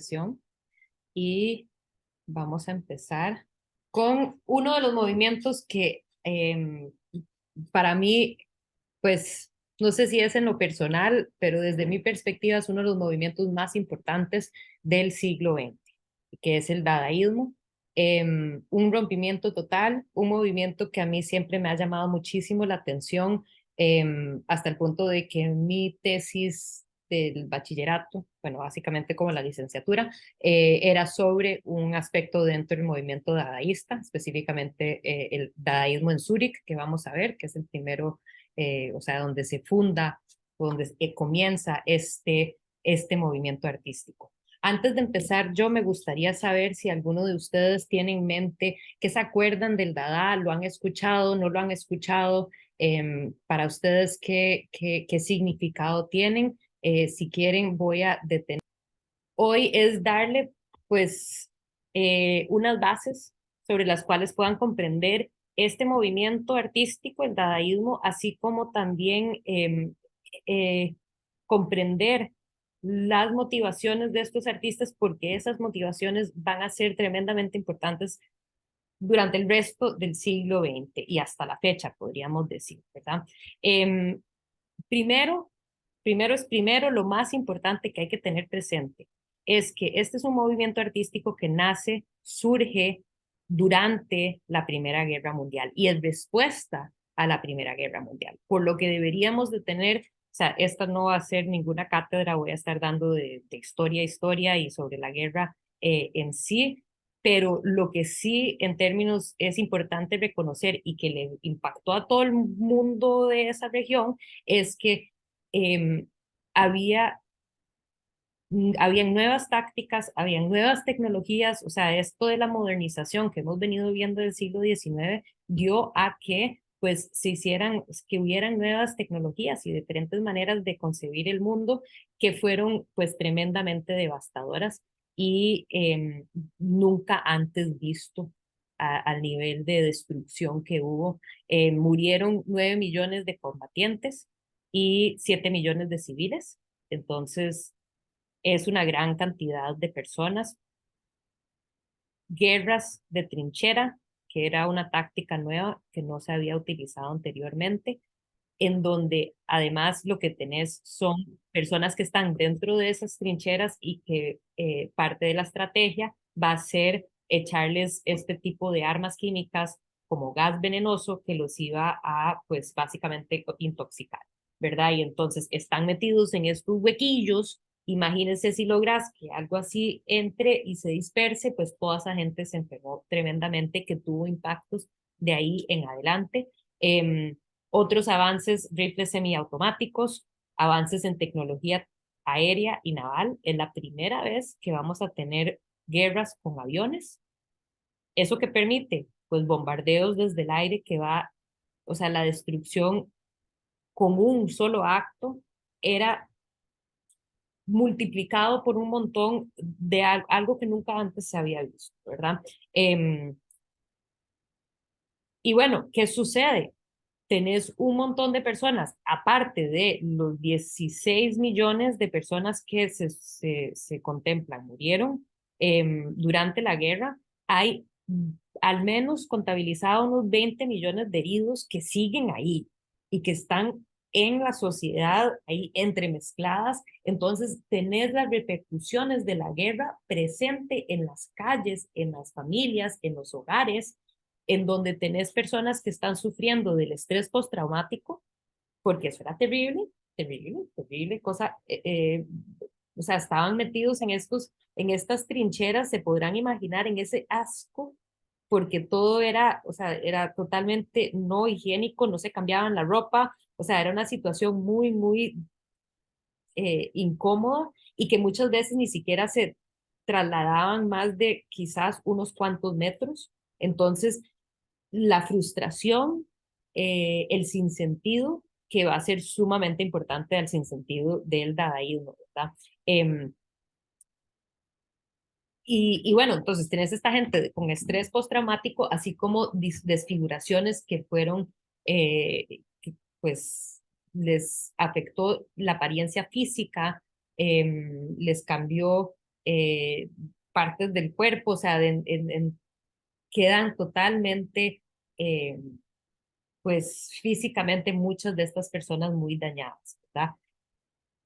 sesión y vamos a empezar con uno de los movimientos que para mí, pues, no sé si es en lo personal, pero desde mi perspectiva es uno de los movimientos más importantes del siglo XX, que es el dadaísmo. Un rompimiento total, un movimiento que a mí siempre me ha llamado muchísimo la atención, hasta el punto de que mi tesis del bachillerato, bueno, básicamente como la licenciatura, era sobre un aspecto dentro del movimiento dadaísta, específicamente el dadaísmo en Zúrich, que vamos a ver, que es el primero, o sea, donde se funda, donde comienza este movimiento artístico. Antes de empezar, yo me gustaría saber si alguno de ustedes tiene en mente qué se acuerdan del Dada, lo han escuchado, no lo han escuchado, para ustedes qué significado tienen. Si quieren, voy a detener. Hoy es darle, pues, unas bases sobre las cuales puedan comprender este movimiento artístico, el dadaísmo, así como también eh, comprender las motivaciones de estos artistas, porque esas motivaciones van a ser tremendamente importantes durante el resto del siglo XX y hasta la fecha, podríamos decir, ¿verdad? Eh, primero, primero, lo más importante que hay que tener presente es que este es un movimiento artístico que nace, surge durante la Primera Guerra Mundial y es respuesta a la Primera Guerra Mundial, por lo que deberíamos de tener, o sea, esta no va a ser ninguna cátedra, voy a estar dando de historia y sobre la guerra en sí, pero lo que sí en términos es importante reconocer y que le impactó a todo el mundo de esa región es que eh, había, habían nuevas tácticas, habían nuevas tecnologías, o sea, esto de la modernización que hemos venido viendo del siglo XIX dio a que pues se hicieran, que hubieran nuevas tecnologías y diferentes maneras de concebir el mundo que fueron pues tremendamente devastadoras y nunca antes visto al nivel de destrucción que hubo. Murieron 9 millones de combatientes y 7 millones de civiles. Entonces, es una gran cantidad de personas. Guerras de trinchera, que era una táctica nueva que no se había utilizado anteriormente, en donde además lo que tenés son personas que están dentro de esas trincheras y que parte de la estrategia va a ser echarles este tipo de armas químicas como gas venenoso que los iba a, pues básicamente intoxicar, ¿verdad? Y entonces están metidos en estos huequillos. Imagínense si logras que algo así entre y se disperse, pues toda esa gente se enfermó tremendamente, que tuvo impactos de ahí en adelante. Otros avances, rifles semiautomáticos, avances en tecnología aérea y naval. Es la primera vez que vamos a tener guerras con aviones. ¿Eso que permite? Pues bombardeos desde el aire que va, o sea, la destrucción con un solo acto era multiplicado por un montón de algo que nunca antes se había visto, ¿verdad? Eh, y bueno, ¿qué sucede? Tenés un montón de personas, aparte de los 16 millones de personas que se contemplan, murieron durante la guerra, hay al menos contabilizado unos 20 millones de heridos que siguen ahí y que están en la sociedad ahí entremezcladas. Entonces, tenés las repercusiones de la guerra presente en las calles, en las familias, en los hogares, en donde tenés personas que están sufriendo del estrés postraumático, porque eso era terrible, terrible, terrible, cosa, o sea, estaban metidos en estas trincheras, se podrán imaginar en ese asco, porque todo era, o sea, era totalmente no higiénico, no se cambiaban la ropa, o sea, era una situación muy, muy incómoda y que muchas veces ni siquiera se trasladaban más de quizás unos cuantos metros. Entonces, la frustración, el sinsentido, que va a ser sumamente importante al sinsentido del dadaísmo, ¿verdad? Eh, y bueno, entonces tenés esta gente con estrés postraumático, así como desfiguraciones que fueron, que, pues les afectó la apariencia física, les cambió eh, partes del cuerpo, o sea, quedan totalmente, pues físicamente muchas de estas personas muy dañadas, ¿verdad?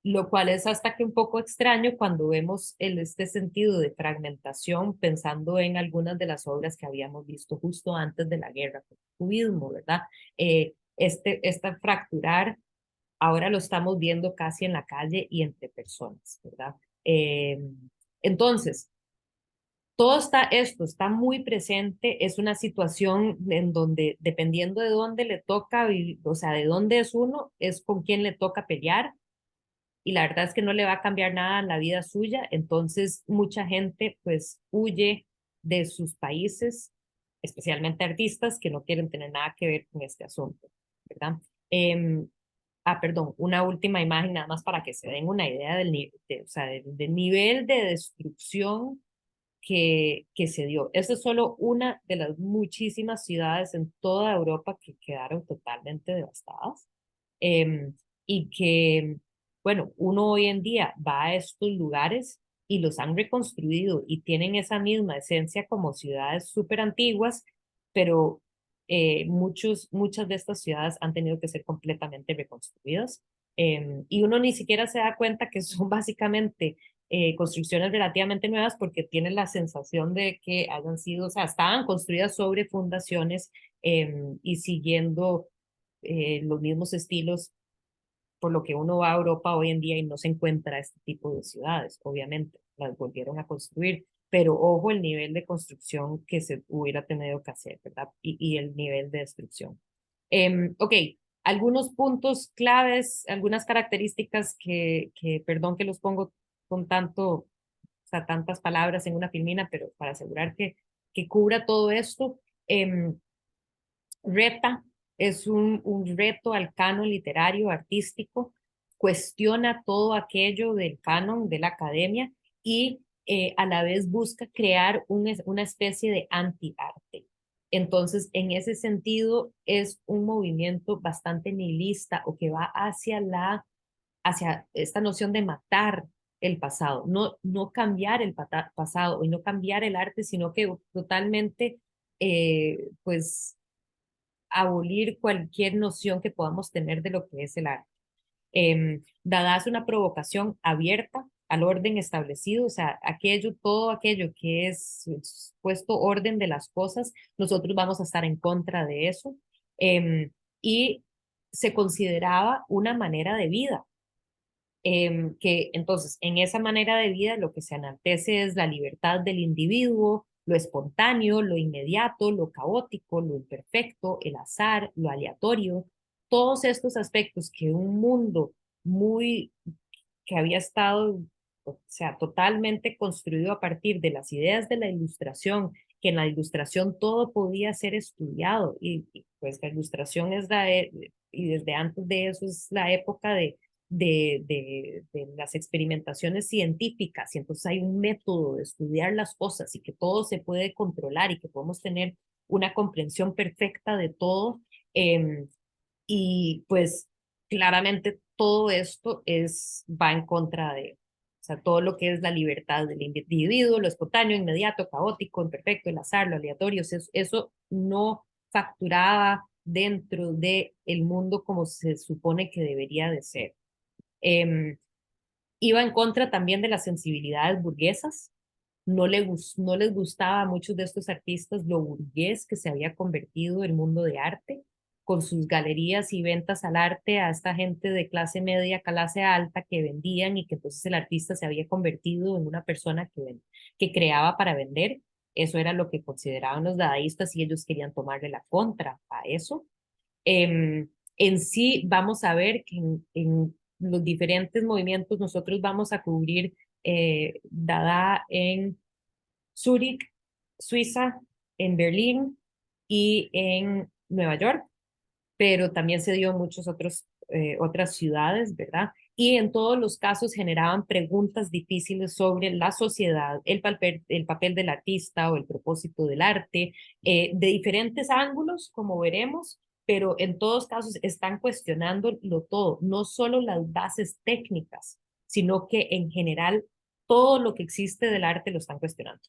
Lo cual es hasta que un poco extraño cuando vemos este sentido de fragmentación, pensando en algunas de las obras que habíamos visto justo antes de la guerra, con el cubismo, ¿verdad? Esta fracturar ahora lo estamos viendo casi en la calle y entre personas, ¿verdad? Eh, entonces, esto está muy presente, es una situación en donde dependiendo de dónde le toca, o sea, de dónde es uno, es con quién le toca pelear y la verdad es que no le va a cambiar nada en la vida suya, entonces mucha gente pues huye de sus países, especialmente artistas que no quieren tener nada que ver con este asunto, ¿verdad? Eh, perdón, una última imagen nada más para que se den una idea o sea, del nivel de destrucción que se dio. Esta es solo una de las muchísimas ciudades en toda Europa que quedaron totalmente devastadas eh, y que, bueno, uno hoy en día va a estos lugares y los han reconstruido y tienen esa misma esencia como ciudades súper antiguas, pero muchas de estas ciudades han tenido que ser completamente reconstruidas y uno ni siquiera se da cuenta que son básicamente construcciones relativamente nuevas porque tiene la sensación de que hayan sido, o sea, estaban construidas sobre fundaciones y siguiendo los mismos estilos, por lo que uno va a Europa hoy en día y no se encuentra este tipo de ciudades, obviamente, las volvieron a construir, pero ojo el nivel de construcción que se hubiera tenido que hacer, ¿verdad? Y el nivel de destrucción. Ok, algunos puntos claves, algunas características perdón que los pongo con o sea, tantas palabras en una filmina, pero para asegurar que cubra todo esto, reta, es un reto al canon literario, artístico, cuestiona todo aquello del canon de la academia y a la vez busca crear una especie de anti-arte. Entonces, en ese sentido, es un movimiento bastante nihilista o que va hacia esta noción de matar el pasado, no cambiar el pasado y no cambiar el arte, sino que totalmente, pues, abolir cualquier noción que podamos tener de lo que es el arte. Dada es una provocación abierta al orden establecido, o sea, todo aquello que es puesto orden de las cosas, nosotros vamos a estar en contra de eso. Y se consideraba una manera de vida, que entonces en esa manera de vida lo que se enaltece es la libertad del individuo, lo espontáneo, lo inmediato, lo caótico, lo imperfecto, el azar, lo aleatorio, todos estos aspectos que un mundo muy que había estado, o sea, totalmente construido a partir de las ideas de la ilustración, que en la ilustración todo podía ser estudiado pues la ilustración es y desde antes de eso es la época de las experimentaciones científicas y entonces hay un método de estudiar las cosas y que todo se puede controlar y que podemos tener una comprensión perfecta de todo. Eh, y pues claramente todo esto va en contra o sea, todo lo que es la libertad del individuo, lo espontáneo, inmediato, caótico, imperfecto, el azar, lo aleatorio, eso no facturaba dentro de el mundo como se supone que debería de ser. Eh, Iba en contra también de las sensibilidades burguesas. No les gustaba a muchos de estos artistas lo burgués que se había convertido el mundo de arte, con sus galerías y ventas al arte a esta gente de clase media, clase alta que vendían y que entonces el artista se había convertido en una persona que creaba para vender. Eso era lo que consideraban los dadaístas y ellos querían tomarle la contra a eso. En sí, vamos a ver que en los diferentes movimientos nosotros vamos a cubrir Dada en Zúrich, Suiza, en Berlín y en Nueva York, pero también se dio en otras ciudades, ¿verdad? Y en todos los casos generaban preguntas difíciles sobre la sociedad, el papel del artista o el propósito del arte, de diferentes ángulos, como veremos, pero en todos casos están cuestionando lo todo, no solo las bases técnicas, sino que en general todo lo que existe del arte lo están cuestionando.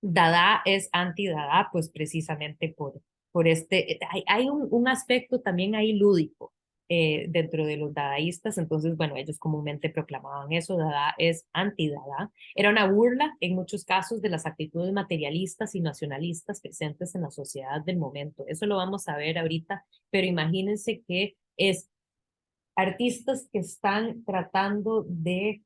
Dada es anti-Dada, pues precisamente por hay un aspecto también ahí lúdico dentro de los dadaístas, entonces, bueno, ellos comúnmente proclamaban eso, Dada es anti-Dada. Era una burla en muchos casos de las actitudes materialistas y nacionalistas presentes en la sociedad del momento. Eso lo vamos a ver ahorita, pero imagínense que es artistas que están tratando de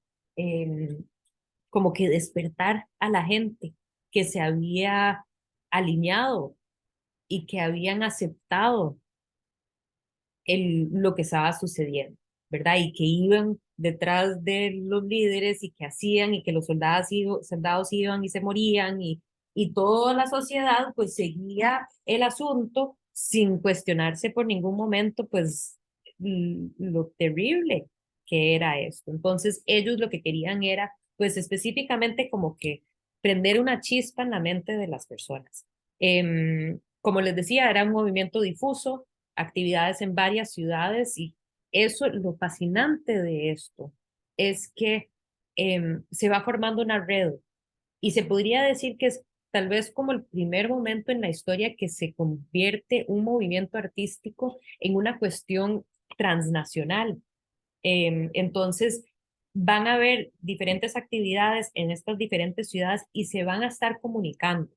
como que despertar a la gente que se había alineado y que habían aceptado lo que estaba sucediendo, ¿verdad? Y que iban detrás de los líderes y que hacían y que los soldados iban y se morían y toda la sociedad pues seguía el asunto sin cuestionarse por ningún momento pues lo terrible que era esto. Entonces ellos lo que querían era pues específicamente como que prender una chispa en la mente de las personas. Como les decía, era un movimiento difuso, actividades en varias ciudades y eso, lo fascinante de esto es que se va formando una red y se podría decir que es tal vez como el primer momento en la historia que se convierte un movimiento artístico en una cuestión transnacional. Entonces, van a haber diferentes actividades en estas diferentes ciudades y se van a estar comunicando.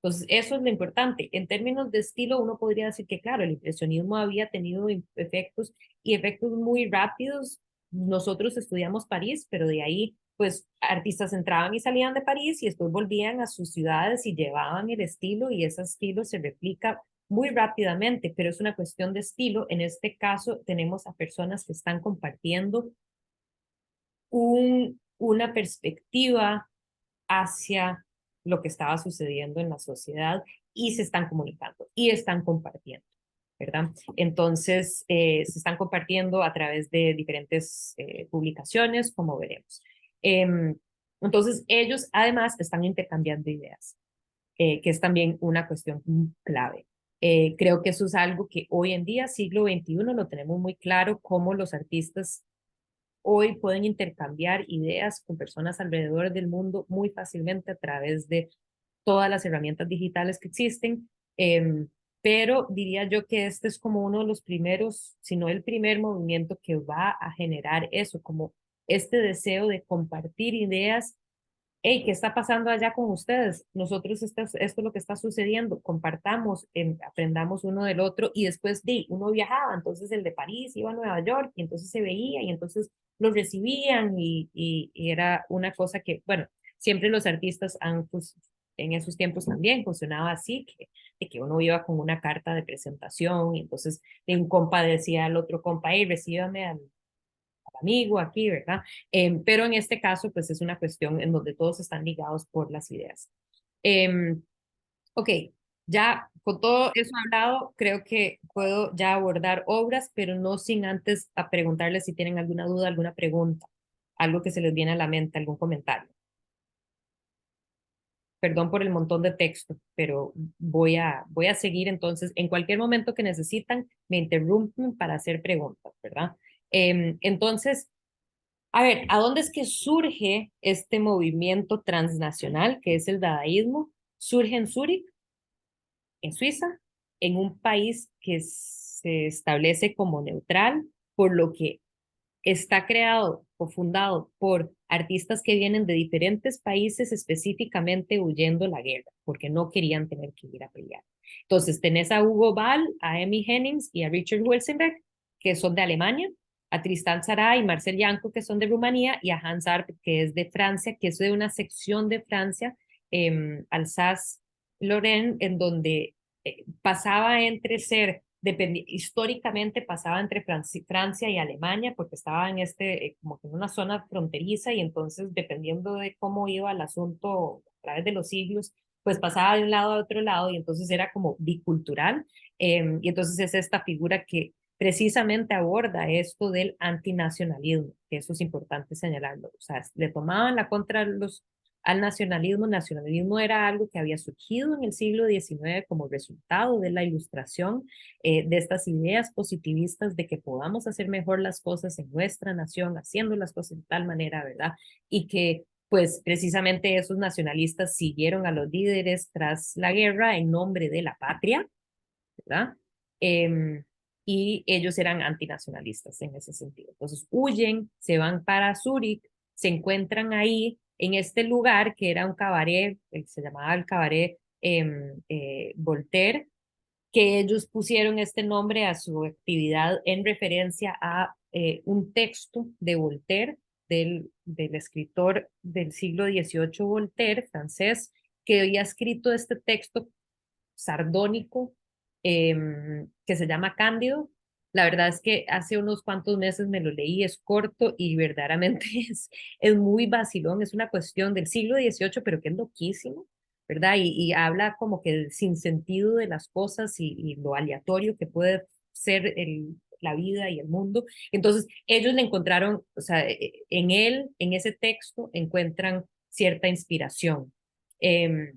Entonces, eso es lo importante. En términos de estilo, uno podría decir que, claro, el impresionismo había tenido efectos y efectos muy rápidos. Nosotros estudiamos París, pero de ahí, pues, artistas entraban y salían de París y después volvían a sus ciudades y llevaban el estilo y ese estilo se replica muy rápidamente, pero es una cuestión de estilo. En este caso, tenemos a personas que están compartiendo una perspectiva hacia lo que estaba sucediendo en la sociedad y se están comunicando y están compartiendo, ¿verdad? Entonces, se están compartiendo a través de diferentes publicaciones, como veremos. Entonces, ellos además están intercambiando ideas, que es también una cuestión clave. Creo que eso es algo que hoy en día, siglo XXI, lo tenemos muy claro, cómo los artistas hoy pueden intercambiar ideas con personas alrededor del mundo muy fácilmente a través de todas las herramientas digitales que existen. Pero diría yo que este es como uno de los primeros, si no el primer movimiento que va a generar eso, como este deseo de compartir ideas. Hey, ¿qué está pasando allá con ustedes? Nosotros, esto es lo que está sucediendo, compartamos, aprendamos uno del otro y después uno viajaba, entonces el de París iba a Nueva York y entonces se veía y entonces los recibían y era una cosa que, bueno, siempre los artistas han, pues, en esos tiempos también funcionaba así, de que uno iba con una carta de presentación y entonces de un compa decía al otro compa, hey, recíbame al amigo aquí, ¿verdad? Pero en este caso, pues es una cuestión en donde todos están ligados por las ideas. Eh, ok, ya con todo eso hablado, creo que puedo ya abordar obras, pero no sin antes a preguntarles si tienen alguna duda, alguna pregunta, algo que se les viene a la mente, algún comentario. Perdón por el montón de texto, pero voy a seguir entonces. En cualquier momento que necesitan, me interrumpen para hacer preguntas, ¿verdad? Entonces, a ver, ¿a dónde es que surge este movimiento transnacional que es el dadaísmo? Surge en Zúrich, en Suiza, en un país que se establece como neutral, por lo que está creado o fundado por artistas que vienen de diferentes países específicamente huyendo la guerra, porque no querían tener que ir a pelear. Entonces, tenés a Hugo Ball, a Emmy Hennings y a Richard Wilsenberg, que son de Alemania, a Tristan Tzara y Marcel Janco, que son de Rumanía, y a Hans Arp, que es de Francia, que es de una sección de Francia, Alsace-Lorraine, en donde pasaba entre ser históricamente pasaba entre Francia y Alemania porque estaba en como que en una zona fronteriza y entonces dependiendo de cómo iba el asunto a través de los siglos, pues pasaba de un lado a otro lado y entonces era como bicultural. Y entonces es esta figura que precisamente aborda esto del antinacionalismo, que eso es importante señalarlo. O sea, le tomaban la contra al nacionalismo. El nacionalismo era algo que había surgido en el siglo XIX como resultado de la Ilustración, de estas ideas positivistas de que podamos hacer mejor las cosas en nuestra nación, haciendo las cosas de tal manera, ¿verdad? Y que pues precisamente esos nacionalistas siguieron a los líderes tras la guerra en nombre de la patria, ¿verdad? Eh, y ellos eran antinacionalistas en ese sentido. Entonces huyen, se van para Zúrich, se encuentran ahí en este lugar que era un cabaret, se llamaba el cabaret Voltaire, que ellos pusieron este nombre a su actividad en referencia a un texto de Voltaire, del escritor del siglo XVIII Voltaire, francés, que había escrito este texto sardónico que se llama Cándido. La verdad es que hace unos cuantos meses me lo leí, es corto y verdaderamente es muy vacilón, es una cuestión del siglo XVIII, pero que es loquísimo, ¿verdad? Y habla como que el sinsentido de las cosas y lo aleatorio que puede ser la vida y el mundo. Entonces, ellos le encontraron, o sea, en él, en ese texto, encuentran cierta inspiración. Eh,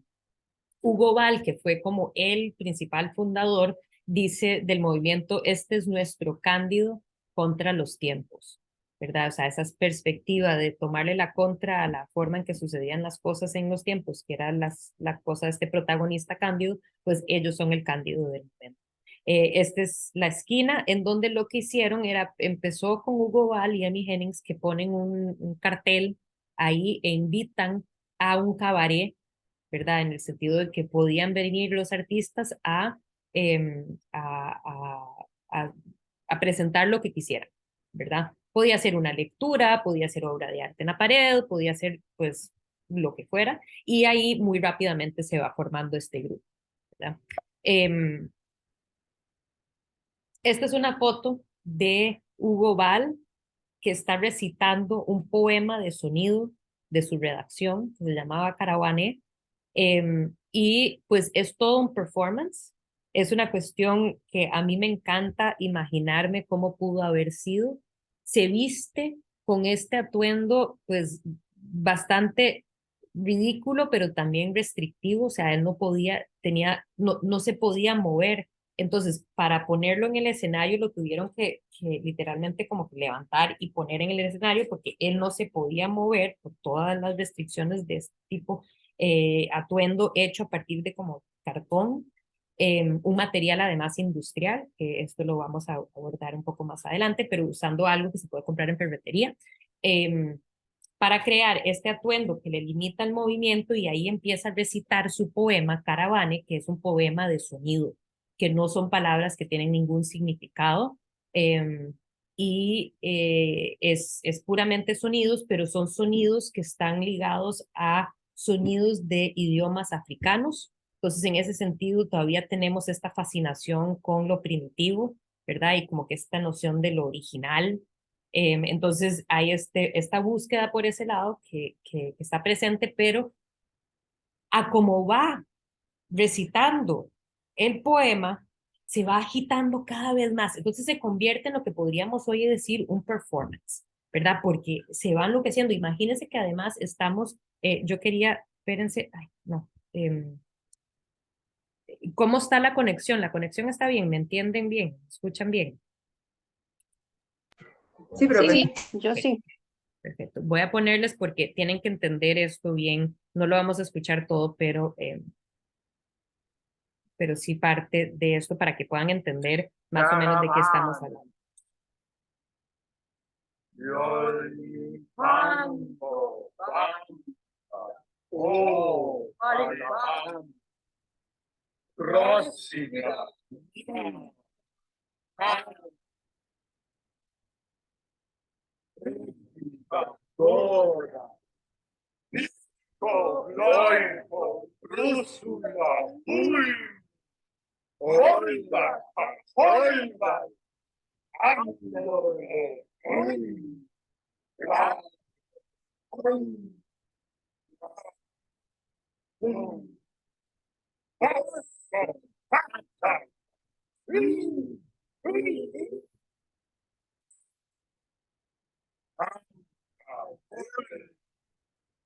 Hugo Ball, que fue como el principal fundador, dice del movimiento, este es nuestro Cándido contra los tiempos, ¿verdad? O sea, esa perspectiva de tomarle la contra a la forma en que sucedían las cosas en los tiempos, que era la cosa de este protagonista Cándido, pues ellos son el Cándido del momento. Esta es la esquina en donde lo que hicieron era, empezó con Hugo Ball y Amy Hennings que ponen un cartel ahí e invitan a un cabaret, ¿verdad? En el sentido de que podían venir los artistas eh, a, a, a presentar lo que quisieran, ¿verdad? Podía ser una lectura, podía ser obra de arte en la pared, podía ser pues lo que fuera, y ahí muy rápidamente se va formando este grupo, ¿verdad? Eh, Esta es una foto de Hugo Ball que está recitando un poema de sonido de su redacción, que se llamaba Caravané, y pues es todo un performance. Es una cuestión que a mí me encanta imaginarme cómo pudo haber sido. Se viste con este atuendo, pues bastante ridículo, pero también restrictivo. O sea, él no podía, no se podía mover. Entonces, para ponerlo en el escenario, lo tuvieron que literalmente como que levantar y poner en el escenario porque él no se podía mover por todas las restricciones de este tipo atuendo hecho a partir de como cartón, un material además industrial, que esto lo vamos a abordar un poco más adelante, pero usando algo que se puede comprar en ferretería, eh, para crear este atuendo que le limita el movimiento y ahí empieza a recitar su poema Caravane, que es un poema de sonido, que no son palabras que tienen ningún significado. Eh, es puramente sonidos, pero son sonidos que están ligados a sonidos de idiomas africanos. Entonces, en ese sentido, todavía tenemos esta fascinación con lo primitivo, ¿verdad? Y como que esta noción de lo original. Entonces, hay esta búsqueda por ese lado que está presente, pero a cómo va recitando el poema, se va agitando cada vez más. Entonces se convierte en lo que podríamos hoy decir un performance, ¿verdad? Porque se va enloqueciendo. Imagínense que además estamos, yo quería, espérense, ay, no. ¿Cómo está la conexión? La conexión está bien, ¿me entienden bien? ¿Me escuchan bien? Sí, profe. Sí, yo Okay, sí. perfecto. Voy a ponerles porque tienen que entender esto bien. No lo vamos a escuchar todo, pero sí parte de esto para que puedan entender más o menos de qué estamos hablando.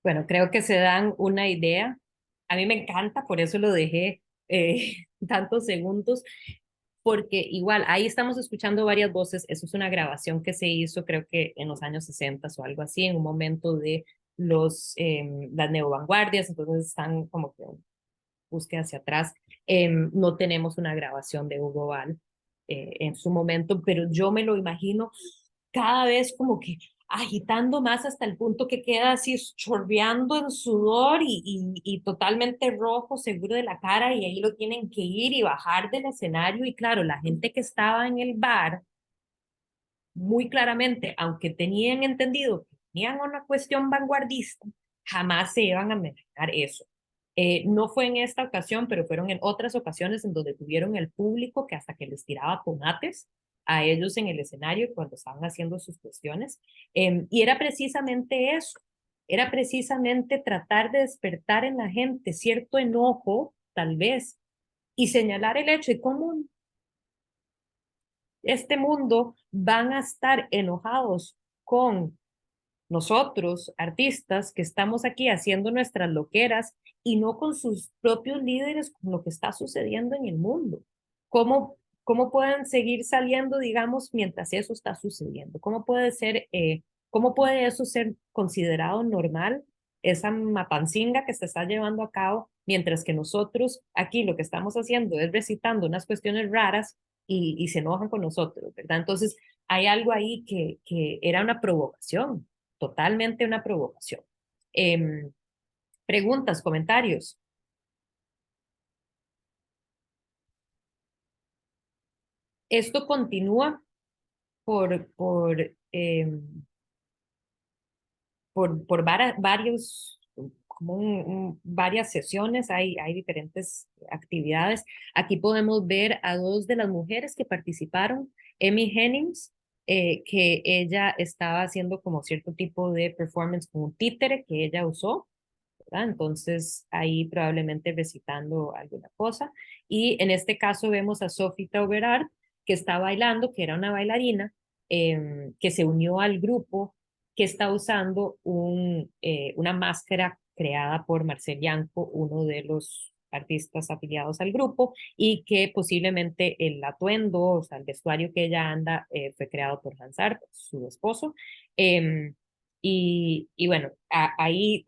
Bueno, creo que se dan una idea. A mí me encanta, por eso lo dejé tantos segundos, porque igual ahí estamos escuchando varias voces. Eso es una grabación que se hizo, creo que en los años 60 o algo así, en un momento de las neovanguardias, entonces están como que busque hacia atrás. No tenemos una grabación de Hugo Ball en su momento, pero yo me lo imagino cada vez como que agitando más hasta el punto que queda así chorreando en sudor y totalmente rojo, seguro de la cara, y ahí lo tienen que ir y bajar del escenario. Y claro, la gente que estaba en el bar, muy claramente, aunque tenían entendido que tenían una cuestión vanguardista, jamás se iban a manejar eso. No fue en esta ocasión, pero fueron en otras ocasiones en donde tuvieron el público que hasta que les tiraba tomates a ellos en el escenario cuando estaban haciendo sus cuestiones. Y era precisamente eso, era precisamente tratar de despertar en la gente cierto enojo, tal vez, y señalar el hecho de cómo este mundo van a estar enojados con nosotros, artistas, que estamos aquí haciendo nuestras loqueras y no con sus propios líderes, con lo que está sucediendo en el mundo. ¿Cómo, cómo pueden seguir saliendo, digamos, mientras eso está sucediendo? ¿Cómo puede eso ser considerado normal, esa matancinga que se está llevando a cabo, mientras que nosotros aquí lo que estamos haciendo es recitando unas cuestiones raras y se enojan con nosotros, ¿verdad? Entonces, hay algo ahí que era una provocación, totalmente una provocación. Eh, Preguntas, comentarios. Esto continúa por, por, eh, varios, como varias sesiones, hay diferentes actividades. Aquí podemos ver a dos de las mujeres que participaron, Emmy Hennings, que ella estaba haciendo como cierto tipo de performance con un títere que ella usó, ¿verdad? Entonces ahí probablemente recitando alguna cosa. Y en este caso vemos a Sophie Tauberard, que está bailando, que era una bailarina, que se unió al grupo, que está usando una máscara creada por Marcel Yanko, uno de los artistas afiliados al grupo, y que posiblemente el atuendo, o sea, el vestuario que ella anda, fue creado por Hansard, su esposo. Y bueno, ahí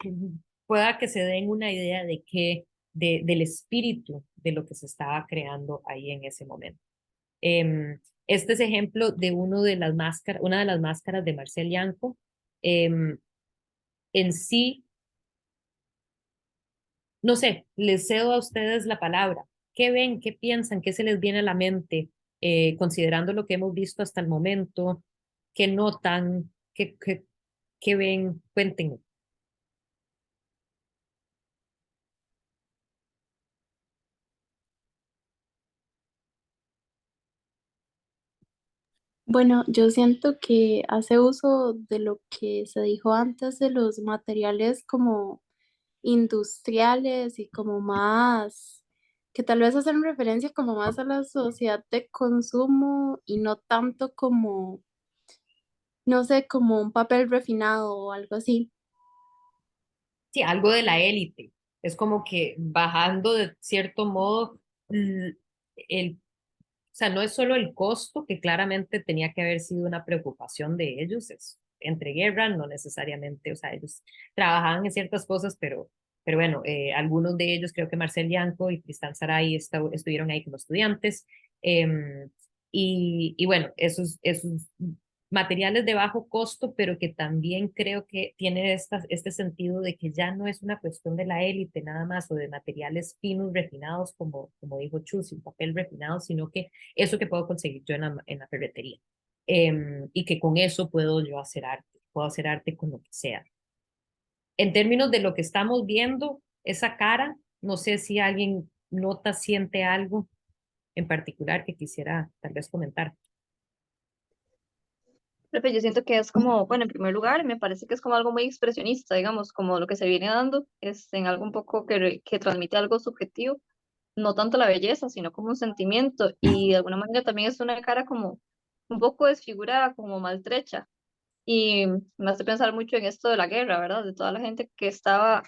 pueda que se den una idea del espíritu de lo que se estaba creando ahí en ese momento. Este es ejemplo de una de las máscaras de Marcel Yanko. En sí, no sé, les cedo a ustedes la palabra. ¿Qué ven? ¿Qué piensan? ¿Qué se les viene a la mente? Considerando lo que hemos visto hasta el momento, ¿qué notan? ¿Qué ven? Cuéntenme. Bueno, yo siento que hace uso de lo que se dijo antes de los materiales como industriales y como más, que tal vez hacen referencia como más a la sociedad de consumo y no tanto como, no sé, como un papel refinado o algo así. Sí, algo de la élite. Es como que bajando de cierto modo el, o sea, no es solo el costo, que claramente tenía que haber sido una preocupación de ellos, es entre guerra, no necesariamente, o sea, ellos trabajaban en ciertas cosas, pero bueno, algunos de ellos, creo que Marcel Yanko y Tristan Saray estuvieron ahí como estudiantes, y bueno, esos materiales de bajo costo, pero que también creo que tiene este sentido de que ya no es una cuestión de la élite nada más o de materiales finos, refinados, como dijo Chus, un papel refinado, sino que eso que puedo conseguir yo en la ferretería. Y que con eso puedo hacer arte con lo que sea. En términos de lo que estamos viendo, esa cara, no sé si alguien nota, siente algo en particular que quisiera tal vez comentar. Profe, yo siento que es como, bueno, en primer lugar, me parece que es como algo muy expresionista, digamos, como lo que se viene dando, es en algo un poco que transmite algo subjetivo, no tanto la belleza, sino como un sentimiento, y de alguna manera también es una cara como un poco desfigurada, como maltrecha, y me hace pensar mucho en esto de la guerra, ¿verdad? De toda la gente que estaba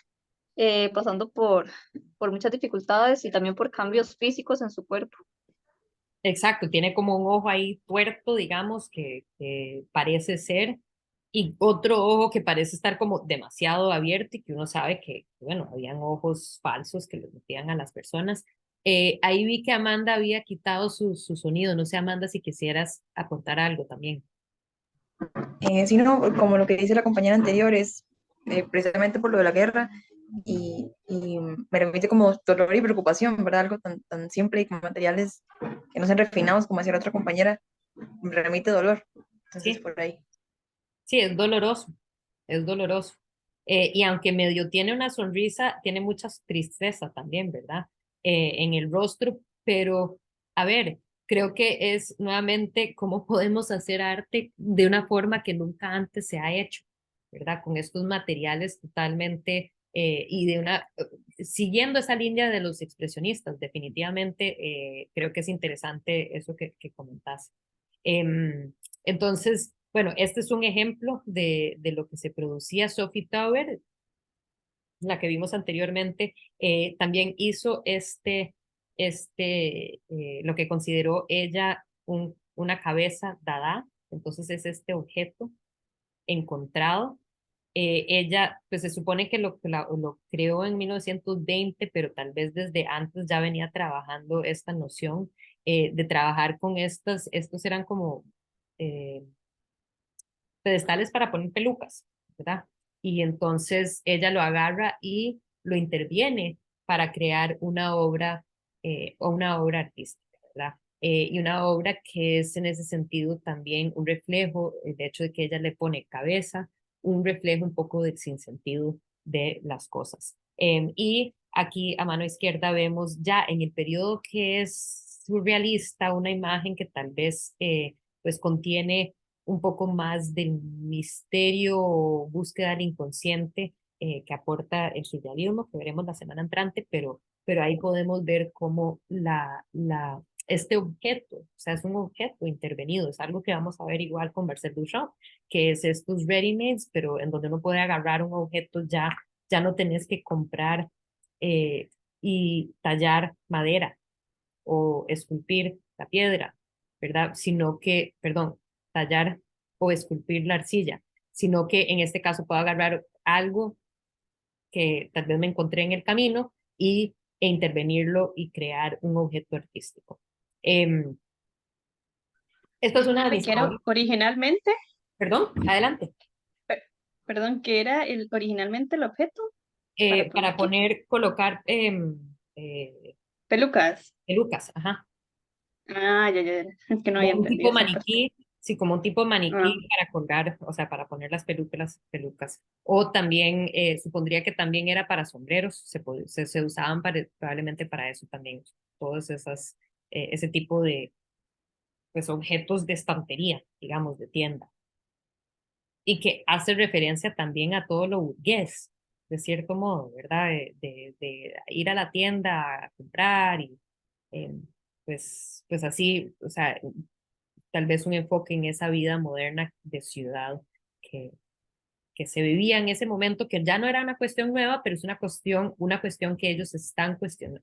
pasando por muchas dificultades y también por cambios físicos en su cuerpo. Exacto, tiene como un ojo ahí tuerto, digamos, que parece ser, y otro ojo que parece estar como demasiado abierto y que uno sabe que, bueno, habían ojos falsos que les metían a las personas. Ahí vi que Amanda había quitado su sonido. No sé, Amanda, si quisieras aportar algo también. Sí, no, como lo que dice la compañera anterior, es precisamente por lo de la guerra y me remite como dolor y preocupación, ¿verdad? Algo tan simple y con materiales que no sean refinados, como decía la otra compañera, me remite dolor. Entonces, Sí, por ahí. sí, es doloroso, es doloroso. Y aunque medio tiene una sonrisa, tiene mucha tristeza también, ¿verdad? En el rostro, pero a ver, creo que es nuevamente cómo podemos hacer arte de una forma que nunca antes se ha hecho, ¿verdad? Con estos materiales totalmente y de una, siguiendo esa línea de los expresionistas, definitivamente creo que es interesante eso que comentas. Entonces, bueno, este es un ejemplo de lo que se producía. Sophie Tower, la que vimos anteriormente, también hizo lo que consideró ella una cabeza dada. Entonces es este objeto encontrado. Ella, pues se supone que lo creó en 1920, pero tal vez desde antes ya venía trabajando esta noción de trabajar con estos eran como eh, pedestales para poner pelucas, ¿verdad? Y entonces ella lo agarra y lo interviene para crear una obra o una obra artística, ¿verdad? Y una obra que es en ese sentido también un reflejo, el hecho de que ella le pone cabeza, un reflejo un poco del sinsentido de las cosas. Y aquí a mano izquierda vemos ya en el periodo que es surrealista una imagen que tal vez pues contiene un poco más del misterio o búsqueda del inconsciente que aporta el surrealismo, que veremos la semana entrante, pero ahí podemos ver cómo este objeto, o sea, es un objeto intervenido, es algo que vamos a ver igual con Marcel Duchamp, que es estos ready-mades, pero en donde uno puede agarrar un objeto ya no tenés que comprar eh, y tallar madera o esculpir la piedra, ¿verdad? Sino que, perdón, tallar o esculpir la arcilla, sino que en este caso puedo agarrar algo que tal vez me encontré en el camino e intervenirlo y crear un objeto artístico. Esta es una de mis Que era obras. originalmente, Perdón, adelante. perdón, que era originalmente el objeto para Para poner qué? colocar Pelucas. pelucas, ajá. Ah, ya, es que no Como había un entendido tipo esa parte. maniquí, sí, como un tipo Ah, maniquí para colgar, o sea, para poner las pelucas. O también, supondría que también era para sombreros, se usaban probablemente para eso también, todos ese tipo de pues, objetos de estantería, digamos, de tienda. Y que hace referencia también a todo lo burgués, de cierto modo, ¿verdad? De ir a la tienda a comprar y eh, pues así, o sea, tal vez un enfoque en esa vida moderna de ciudad que, que se vivía en ese momento, que ya no era una cuestión nueva, pero es una cuestión que ellos están cuestionando,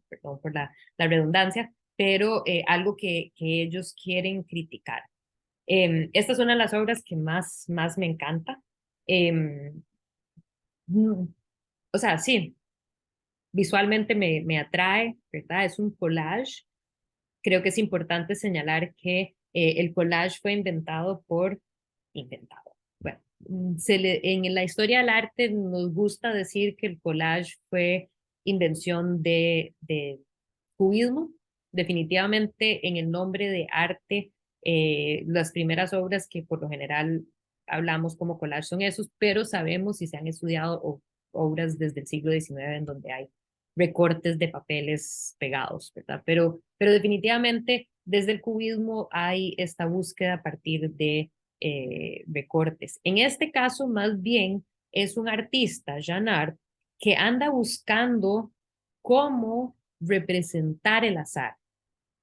perdón por la redundancia, pero algo que ellos quieren criticar. Esta es una de las obras que más me encanta. Eh, mm, o sea, sí, visualmente me atrae, ¿verdad? Es un collage. Creo que es importante señalar que el collage fue inventado. Bueno, en la historia del arte nos gusta decir que el collage fue invención de cubismo. Definitivamente en el nombre de arte, las primeras obras que por lo general hablamos como collage son esos, pero sabemos si se han estudiado obras desde el siglo XIX en donde hay recortes de papeles pegados, ¿verdad? Pero definitivamente desde el cubismo hay esta búsqueda a partir de recortes. En este caso, más bien, es un artista, Jean Art, que anda buscando cómo representar el azar,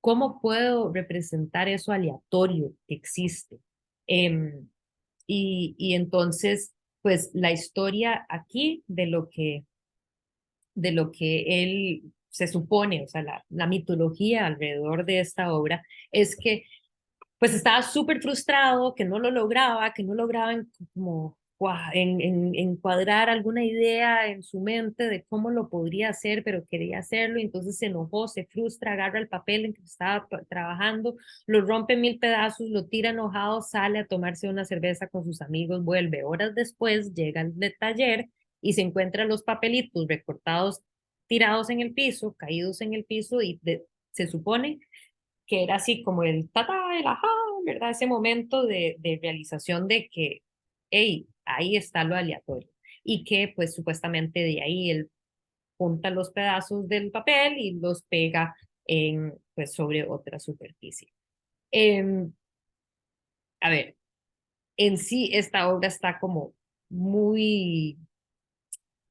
cómo puedo representar eso aleatorio que existe. y entonces, pues la historia aquí de lo que él se supone, o sea, la mitología alrededor de esta obra, es que pues estaba súper frustrado, que no lograba como encuadrar alguna idea en su mente de cómo lo podría hacer, pero quería hacerlo, y entonces se enojó, se frustra, agarra el papel en que estaba trabajando, lo rompe en mil pedazos, lo tira enojado, sale a tomarse una cerveza con sus amigos, vuelve. Horas después llega al taller y se encuentra los papelitos recortados, tirados en el piso, caídos en el piso, y se supone que era así como el tata, el ajá, ¿verdad? Ese momento de realización de que, hey, ahí está lo aleatorio. Y que pues supuestamente de ahí él junta los pedazos del papel y los pega pues sobre otra superficie. A ver, en sí esta obra está como muy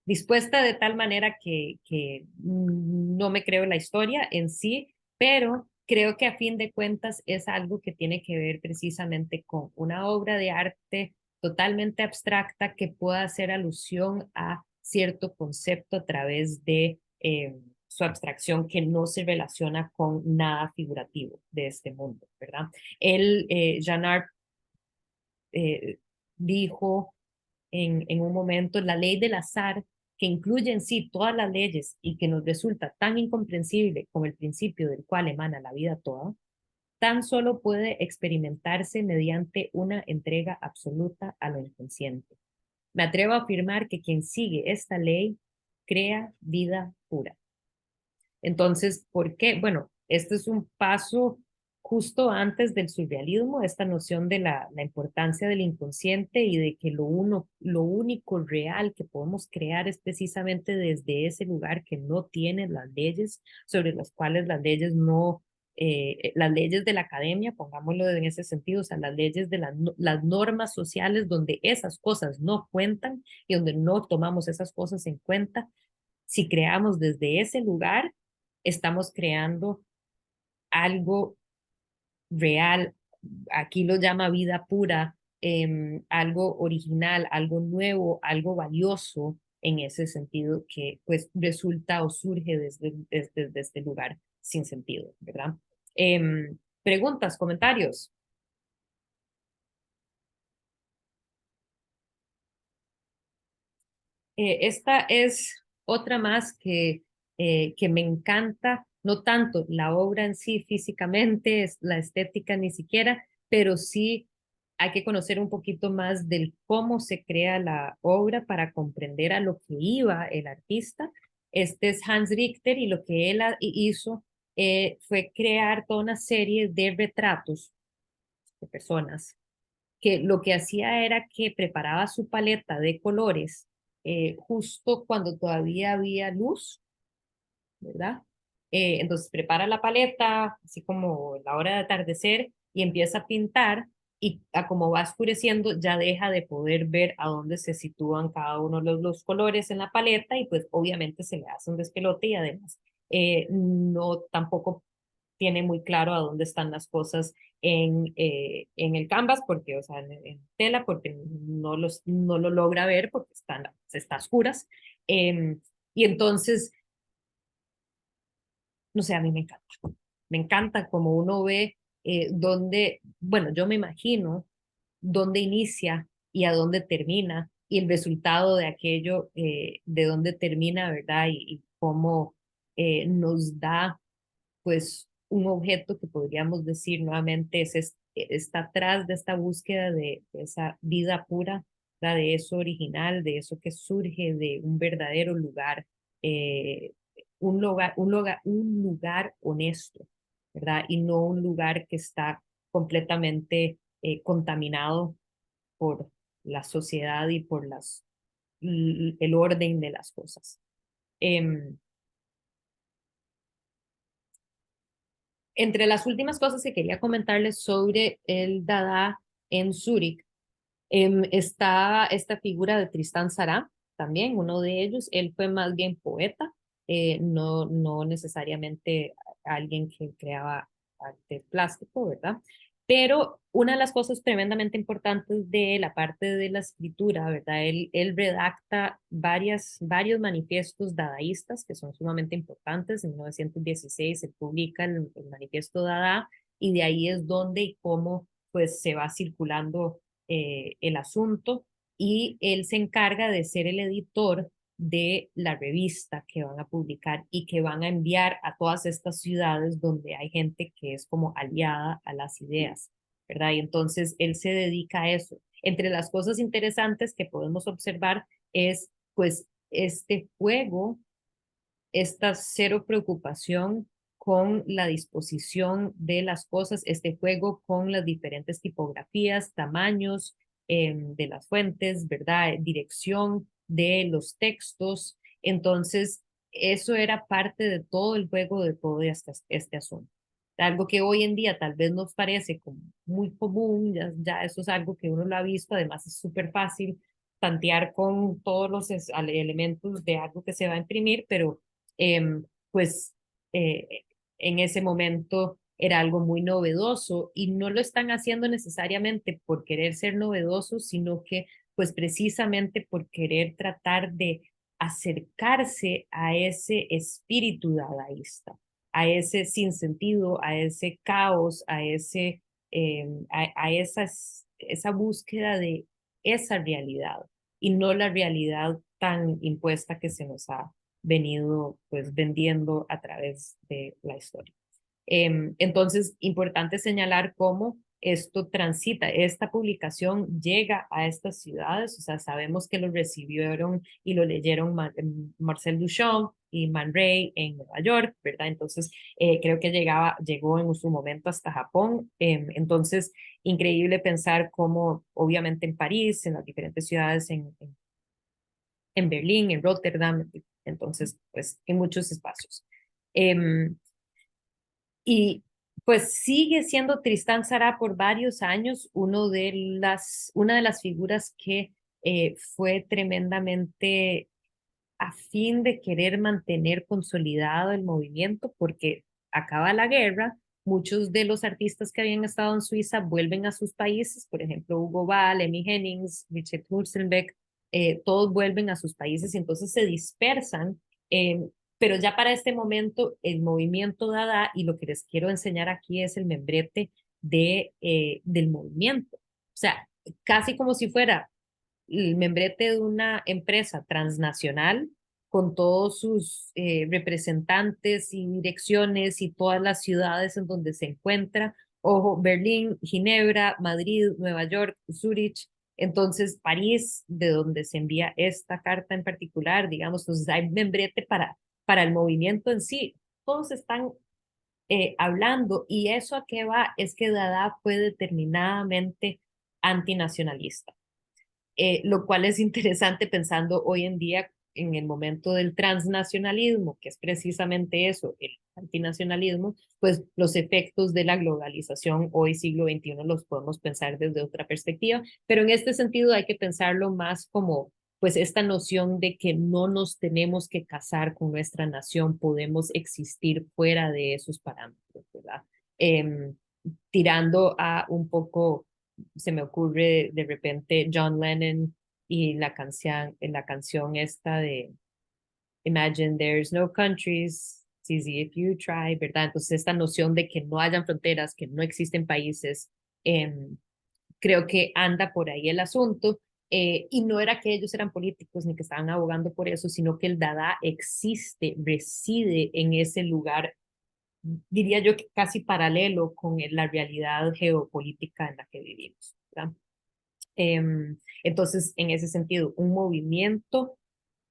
dispuesta de tal manera que no me creo la historia en sí, pero creo que a fin de cuentas es algo que tiene que ver precisamente con una obra de arte totalmente abstracta que pueda hacer alusión a cierto concepto a través de su abstracción que no se relaciona con nada figurativo de este mundo, ¿verdad? Él, Jean Art, dijo en un momento, la ley del azar, que incluye en sí todas las leyes y que nos resulta tan incomprensible como el principio del cual emana la vida toda, tan solo puede experimentarse mediante una entrega absoluta a lo inconsciente. Me atrevo a afirmar que quien sigue esta ley crea vida pura. Entonces, ¿por qué? Bueno, este es un paso justo antes del surrealismo, esta noción de la importancia del inconsciente y de que lo único real que podemos crear es precisamente desde ese lugar que no tiene las leyes sobre las cuales las leyes no, las leyes de la academia, pongámoslo en ese sentido, o sea, las leyes de las normas sociales donde esas cosas no cuentan y donde no tomamos esas cosas en cuenta. Si creamos desde ese lugar, estamos creando algo real, aquí lo llama vida pura, algo original, algo nuevo, algo valioso en ese sentido que pues resulta o surge desde este lugar sin sentido, ¿verdad? Preguntas, comentarios. Esta es otra más que me encanta, no tanto la obra en sí físicamente, es la estética ni siquiera, pero sí hay que conocer un poquito más del cómo se crea la obra para comprender a lo que iba el artista. Este es Hans Richter y lo que él hizo fue crear toda una serie de retratos de personas que lo que hacía era que preparaba su paleta de colores justo cuando todavía había luz, ¿verdad? Entonces prepara la paleta, así como la hora de atardecer, y empieza a pintar, y a como va oscureciendo ya deja de poder ver a dónde se sitúan cada uno de los colores en la paleta, y pues obviamente se le hace un despelote y además no tampoco tiene muy claro a dónde están las cosas en el canvas, porque, o sea, en tela, porque no lo logra ver porque está oscuras. Y entonces, no sé, a mí me encanta como uno ve dónde, bueno, yo me imagino dónde inicia y a dónde termina y el resultado de aquello, de dónde termina, ¿verdad? Y cómo nos da pues un objeto que podríamos decir nuevamente está atrás de esta búsqueda de esa vida pura, ¿verdad? De eso original, de eso que surge de un verdadero lugar, un lugar honesto, ¿verdad? Y no un lugar que está completamente contaminado por la sociedad y por el orden de las cosas. Entre las últimas cosas que quería comentarles sobre el Dada en Zúrich, está esta figura de Tristán Tzara, también uno de ellos. Él fue más bien poeta, no necesariamente alguien que creaba arte plástico, ¿verdad? Pero una de las cosas tremendamente importantes de la parte de la escritura, ¿verdad? Él redacta varios manifiestos dadaístas que son sumamente importantes. En 1916 se publica el manifiesto Dada y de ahí es donde y cómo pues se va circulando el asunto y él se encarga de ser el editor de la revista que van a publicar y que van a enviar a todas estas ciudades donde hay gente que es como aliada a las ideas, ¿verdad? Y entonces él se dedica a eso. Entre las cosas interesantes que podemos observar es pues este juego, esta cero preocupación con la disposición de las cosas, este juego con las diferentes tipografías, tamaños de las fuentes, ¿verdad? Dirección de los textos. Entonces, eso era parte de todo el juego de todo este asunto. Algo que hoy en día tal vez nos parece como muy común, ya eso es algo que uno lo ha visto, además es súper fácil tantear con todos los elementos de algo que se va a imprimir, pero pues eh, en ese momento era algo muy novedoso y no lo están haciendo necesariamente por querer ser novedosos, sino que pues precisamente por querer tratar de acercarse a ese espíritu dadaísta, a ese sinsentido, a ese caos, a esa búsqueda de esa realidad y no la realidad tan impuesta que se nos ha venido pues vendiendo a través de la historia. Entonces, importante señalar cómo esto transita, esta publicación llega a estas ciudades, o sea, sabemos que lo recibieron y lo leyeron Marcel Duchamp y Man Ray en Nueva York, ¿verdad? Entonces, creo que llegó en su momento hasta Japón. Entonces, increíble pensar cómo, obviamente en París, en las diferentes ciudades, en Berlín, en Rotterdam, entonces, pues, en muchos espacios. Y pues sigue siendo Tristán Tzara por varios años una de las figuras que fue tremendamente a fin de querer mantener consolidado el movimiento, porque acaba la guerra, muchos de los artistas que habían estado en Suiza vuelven a sus países, por ejemplo, Hugo Ball, Emmy Hennings, Richard Hülsenbeck, todos vuelven a sus países y entonces se dispersan, eh, pero ya para este momento el movimiento Dada, y lo que les quiero enseñar aquí es el membrete del movimiento. O sea, casi como si fuera el membrete de una empresa transnacional con todos sus representantes y direcciones y todas las ciudades en donde se encuentra. Ojo, Berlín, Ginebra, Madrid, Nueva York, Zurich. Entonces, París, de donde se envía esta carta en particular, digamos, entonces hay membrete para el movimiento en sí. Todos están hablando y eso a qué va es que Dada fue determinadamente antinacionalista, lo cual es interesante pensando hoy en día en el momento del transnacionalismo, que es precisamente eso, el antinacionalismo, pues los efectos de la globalización hoy siglo XXI los podemos pensar desde otra perspectiva, pero en este sentido hay que pensarlo más como pues esta noción de que no nos tenemos que casar con nuestra nación, podemos existir fuera de esos parámetros, ¿verdad? Eh, tirando a un poco se me ocurre de repente John Lennon y la canción esta de Imagine There's No Countries, it's easy if you try, ¿verdad? Entonces esta noción de que no hayan fronteras, que no existen países, eh, creo que anda por ahí el asunto. Y no era que ellos eran políticos ni que estaban abogando por eso, sino que el Dada existe, reside en ese lugar, diría yo que casi paralelo con la realidad geopolítica en la que vivimos, ¿verdad? Entonces, en ese sentido, un movimiento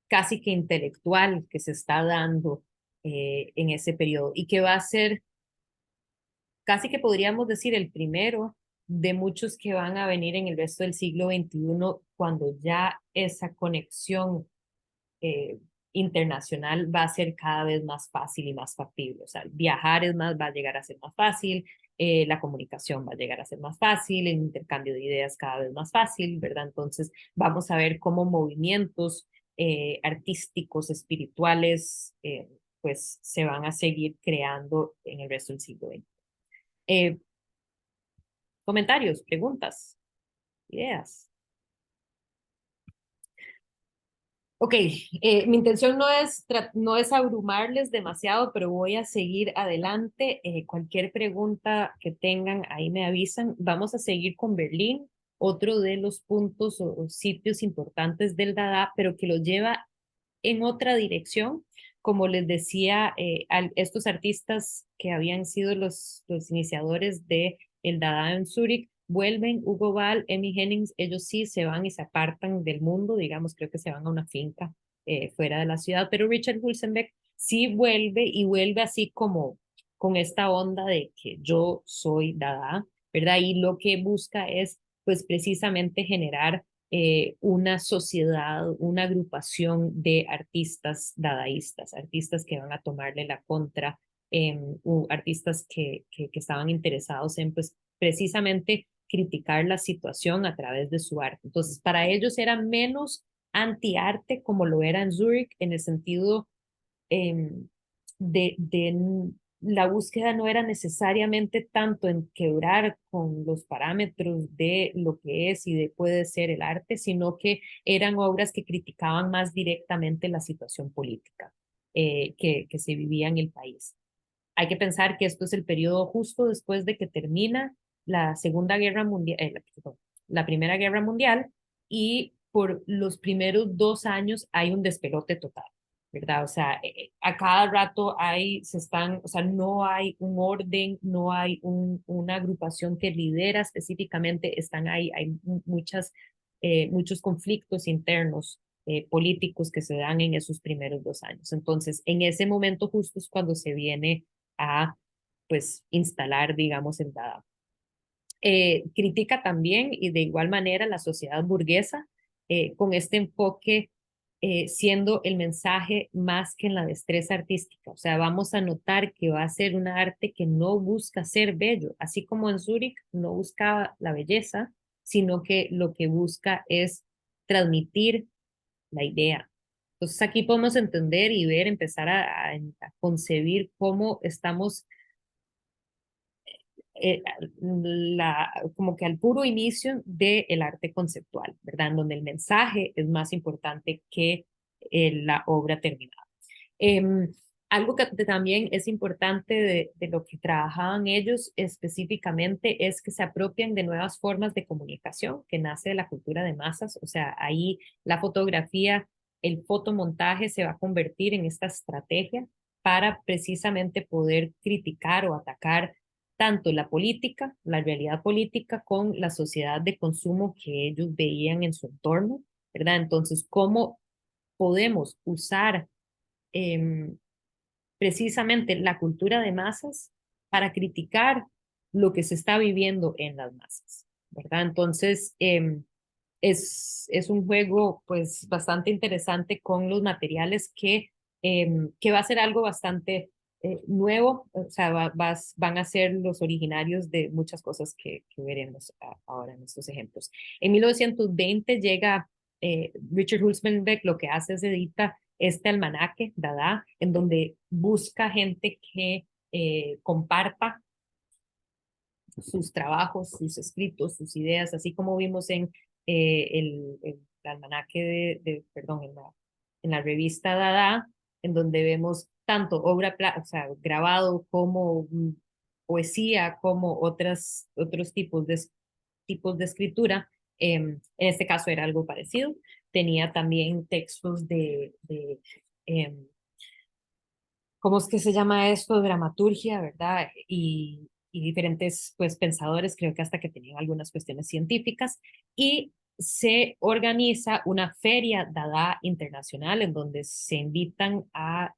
casi que intelectual que se está dando en ese periodo y que va a ser casi que podríamos decir el primero de muchos que van a venir en el resto del siglo XXI cuando ya esa conexión eh, internacional va a ser cada vez más fácil y más factible. O sea, viajar va a llegar a ser más fácil, la comunicación va a llegar a ser más fácil, el intercambio de ideas cada vez más fácil, ¿verdad? Entonces, vamos a ver cómo movimientos artísticos, espirituales, pues se van a seguir creando en el resto del siglo XX. Comentarios, preguntas, ideas. Ok, mi intención no es abrumarles demasiado, pero voy a seguir adelante. Cualquier pregunta que tengan, ahí me avisan. Vamos a seguir con Berlín, otro de los puntos o sitios importantes del Dada, pero que lo lleva en otra dirección. Como les decía, estos artistas que habían sido los iniciadores de el Dada en Zúrich, vuelven, Hugo Ball, Emmy Hennings, ellos sí se van y se apartan del mundo, digamos, creo que se van a una finca fuera de la ciudad, pero Richard Hulsenbeck sí vuelve y vuelve así como con esta onda de que yo soy Dada, ¿verdad? Y lo que busca es pues precisamente generar una sociedad, una agrupación de artistas dadaístas, artistas que van a tomarle la contra, artistas que estaban interesados en pues precisamente criticar la situación a través de su arte. Entonces, para ellos era menos antiarte como lo era en Zurich, en el sentido eh, de la búsqueda no era necesariamente tanto en quebrar con los parámetros de lo que es y de puede ser el arte, sino que eran obras que criticaban más directamente la situación política que se vivía en el país. Hay que pensar que esto es el periodo justo después de que termina la Segunda Guerra Mundial, la Primera Guerra Mundial, y por los primeros 2 años hay un despelote total, ¿verdad? O sea, a cada rato o sea, no hay un orden, no hay una agrupación que lidera específicamente, hay muchos conflictos internos políticos que se dan en esos primeros 2 años. Entonces, en ese momento justo es cuando se viene a, pues, instalar, digamos, el Dada. Critica también y de igual manera la sociedad burguesa con este enfoque siendo el mensaje más que en la destreza artística. O sea, vamos a notar que va a ser una arte que no busca ser bello, así como en Zúrich no buscaba la belleza, sino que lo que busca es transmitir la idea. Entonces aquí podemos entender y ver, empezar a concebir cómo estamos eh, como que al puro inicio del arte conceptual, ¿verdad? En donde el mensaje es más importante que la obra terminada. Eh, Algo que también es importante de lo que trabajaban ellos específicamente es que se apropian de nuevas formas de comunicación que nace de la cultura de masas, o sea, ahí la fotografía, el fotomontaje se va a convertir en esta estrategia para precisamente poder criticar o atacar tanto la política, la realidad política con la sociedad de consumo que ellos veían en su entorno, ¿verdad? Entonces, ¿cómo podemos usar eh, precisamente la cultura de masas para criticar lo que se está viviendo en las masas, ¿verdad? Entonces, es un juego pues bastante interesante con los materiales que va a ser algo bastante nuevo, o sea, van a ser los originarios de muchas cosas que veremos ahora en estos ejemplos. En 1920 llega Richard Hulsmanbeck, lo que hace es edita este almanaque, Dada, en donde busca gente que comparta sus trabajos, sus escritos, sus ideas, así como vimos en el almanaque perdón, en la revista Dada, en donde vemos tanto o sea, grabado como poesía, como otros tipos de escritura. En este caso era algo parecido. Tenía también textos ¿cómo es que se llama esto? Dramaturgia, ¿verdad? Y diferentes pues pensadores, creo que hasta que tenían algunas cuestiones científicas, y se organiza una feria Dada internacional en donde se invitan a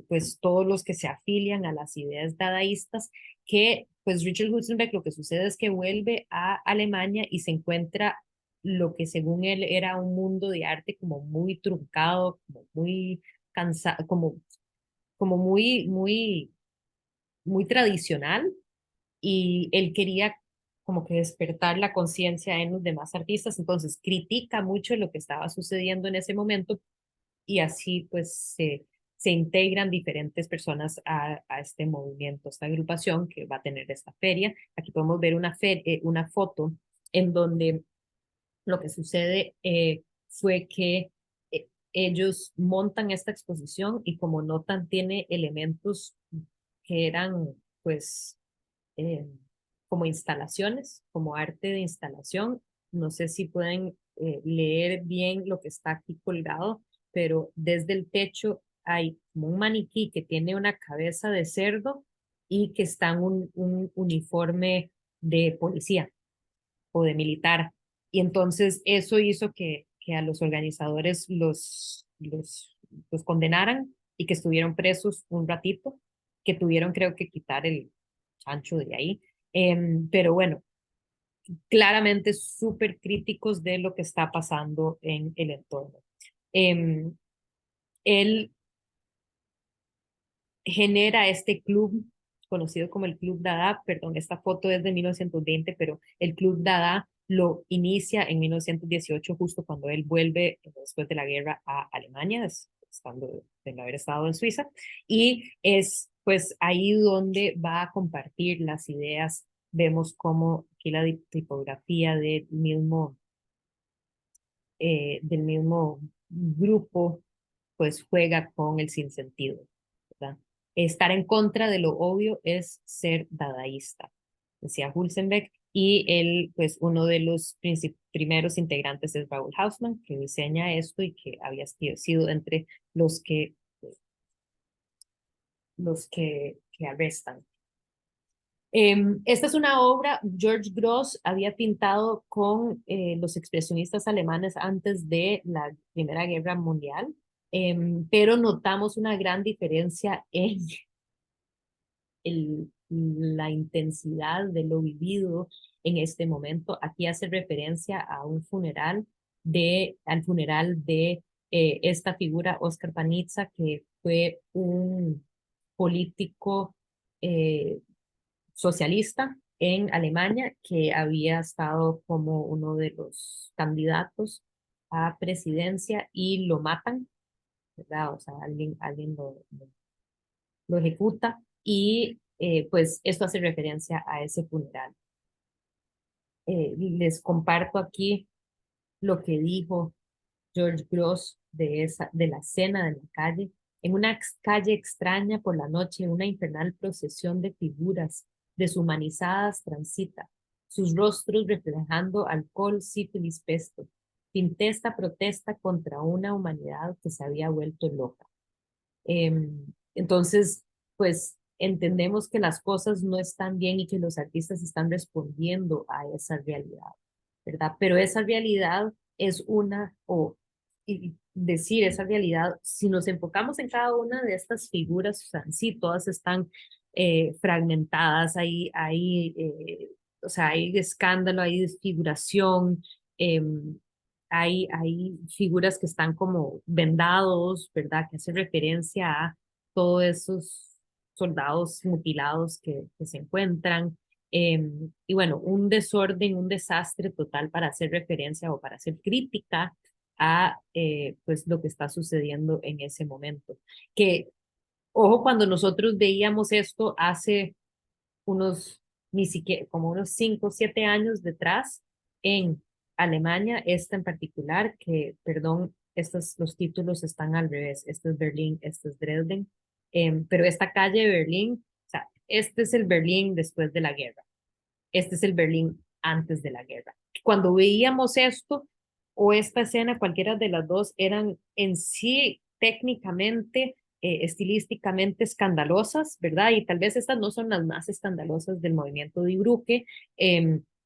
pues todos los que se afilian a las ideas dadaístas, que pues Richard Hustenbeck lo que sucede es que vuelve a Alemania y se encuentra lo que según él era un mundo de arte como muy truncado, como muy cansado, como muy tradicional, y él quería como que despertar la conciencia en los demás artistas, entonces critica mucho lo que estaba sucediendo en ese momento y así pues se integran diferentes personas a este movimiento, esta agrupación que va a tener esta feria. Aquí podemos ver una foto en donde lo que sucede fue que ellos montan esta exposición y como notan tiene elementos que eran pues eh, como instalaciones, como arte de instalación. No sé si pueden leer bien lo que está aquí colgado, pero desde el techo hay como un maniquí que tiene una cabeza de cerdo y que está en un uniforme de policía o de militar. Y entonces eso hizo que a los organizadores los condenaran y que estuvieron presos un ratito, que tuvieron creo que quitar el chancho de ahí. Pero bueno, claramente súper críticos de lo que está pasando en el entorno. Él genera este club conocido como el Club Dada, perdón, esta foto es de 1920, pero el Club Dada lo inicia en 1918, justo cuando él vuelve después de la guerra a Alemania, estando, de haber estado en Suiza, y es pues ahí donde va a compartir las ideas. Vemos como aquí la tipografía del mismo grupo pues juega con el sinsentido, ¿verdad? Estar en contra de lo obvio es ser dadaísta, decía Hulsenbeck, y él, pues uno de los primeros integrantes es Raúl Hausmann, que diseña esto y que había sido entre los que arrestan. Esta es una obra, George Grosz había pintado con los expresionistas alemanes antes de la Primera Guerra Mundial, pero notamos una gran diferencia en la intensidad de lo vivido en este momento. Aquí hace referencia a al funeral de esta figura, Oscar Panizza, que fue un político socialista en Alemania que había estado como uno de los candidatos a presidencia y lo matan, ¿verdad? O sea, alguien lo ejecuta y pues esto hace referencia a ese funeral. Les comparto aquí lo que dijo George Grosz de la escena de la calle. En una calle extraña por la noche, una infernal procesión de figuras deshumanizadas transita, sus rostros reflejando alcohol, sífilis, pesto. Pintesta protesta contra una humanidad que se había vuelto loca. Entonces, pues entendemos que las cosas no están bien y que los artistas están respondiendo a esa realidad, ¿verdad? Pero esa realidad es y decir esa realidad, si nos enfocamos en cada una de estas figuras, o sea, sí, todas están fragmentadas, o sea, hay escándalo, hay desfiguración, hay figuras que están como vendados, ¿verdad? Que hacen referencia a todos esos soldados mutilados que se encuentran. Y bueno, un desorden, un desastre total para hacer referencia o para hacer crítica a pues lo que está sucediendo en ese momento. Que, ojo, cuando nosotros veíamos esto hace ni siquiera, como unos 5 o 7 años detrás, en Alemania, esta en particular, que, perdón, los títulos están al revés, este es Berlín, este es Dresden, pero esta calle de Berlín, o sea, este es el Berlín después de la guerra, este es el Berlín antes de la guerra. Cuando veíamos esto o esta escena, cualquiera de las dos, eran en sí técnicamente, estilísticamente escandalosas, ¿verdad? Y tal vez estas no son las más escandalosas del movimiento de Brücke,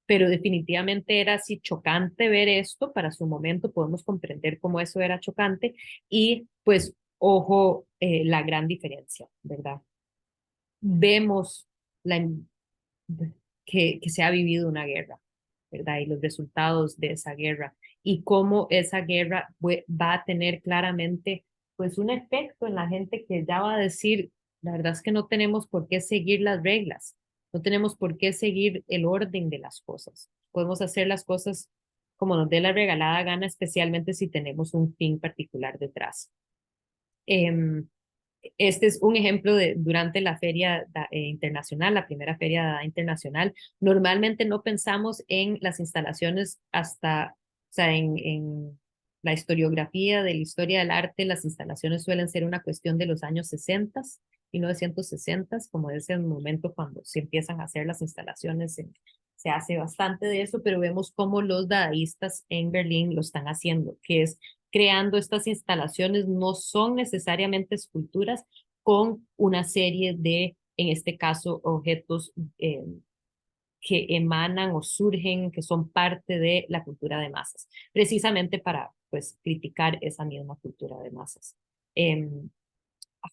pero definitivamente era así chocante ver esto para su momento, podemos comprender cómo eso era chocante y pues ojo la gran diferencia, ¿verdad? Vemos la, que se ha vivido una guerra, ¿verdad? Y los resultados de esa guerra y cómo esa guerra va a tener claramente pues un efecto en la gente que ya va a decir, la verdad es que no tenemos por qué seguir las reglas, no tenemos por qué seguir el orden de las cosas. Podemos hacer las cosas como nos dé la regalada gana, especialmente si tenemos un fin particular detrás. este es un ejemplo de durante la feria internacional, la primera feria de Dada internacional. Normalmente no pensamos en las instalaciones hasta, o sea, en la historiografía de la historia del arte, las instalaciones suelen ser una cuestión de los años 60, 1960, como es el momento cuando se empiezan a hacer las instalaciones. Se hace bastante de eso, pero vemos cómo los dadaístas en Berlín lo están haciendo, que es creando estas instalaciones, no son necesariamente esculturas, con una serie de, en este caso, objetos que emanan o surgen, que son parte de la cultura de masas, precisamente para pues criticar esa misma cultura de masas.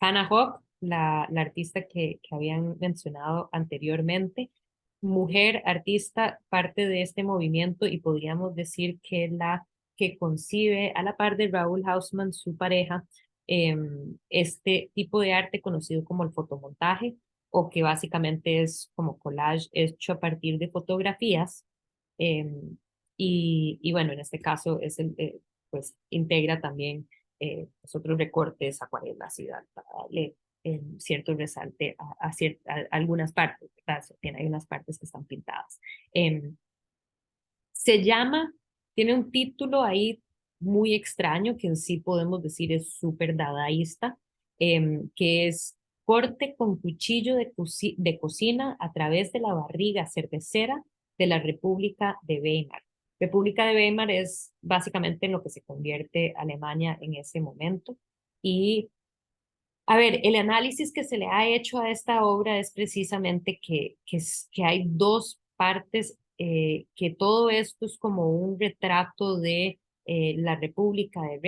Hannah Hawk, la artista que habían mencionado anteriormente, mujer artista, parte de este movimiento y podríamos decir que la que concibe a la par de Raúl Hausmann, su pareja, este tipo de arte conocido como el fotomontaje o que básicamente es como collage hecho a partir de fotografías. Y bueno, en este caso es pues integra también los otros recortes, acuarelas y para darle cierto resalte a algunas partes, ¿verdad? Hay unas partes que están pintadas. Se llama, tiene un título ahí muy extraño que en sí podemos decir es súper dadaísta, que es corte con cuchillo de cocina a través de la barriga cervecera de la República de Weimar. República de Weimar es básicamente en lo que se convierte Alemania en ese momento. Y, a ver, el análisis que se le ha hecho a esta obra es precisamente que hay dos partes, que todo esto es como un retrato de la República de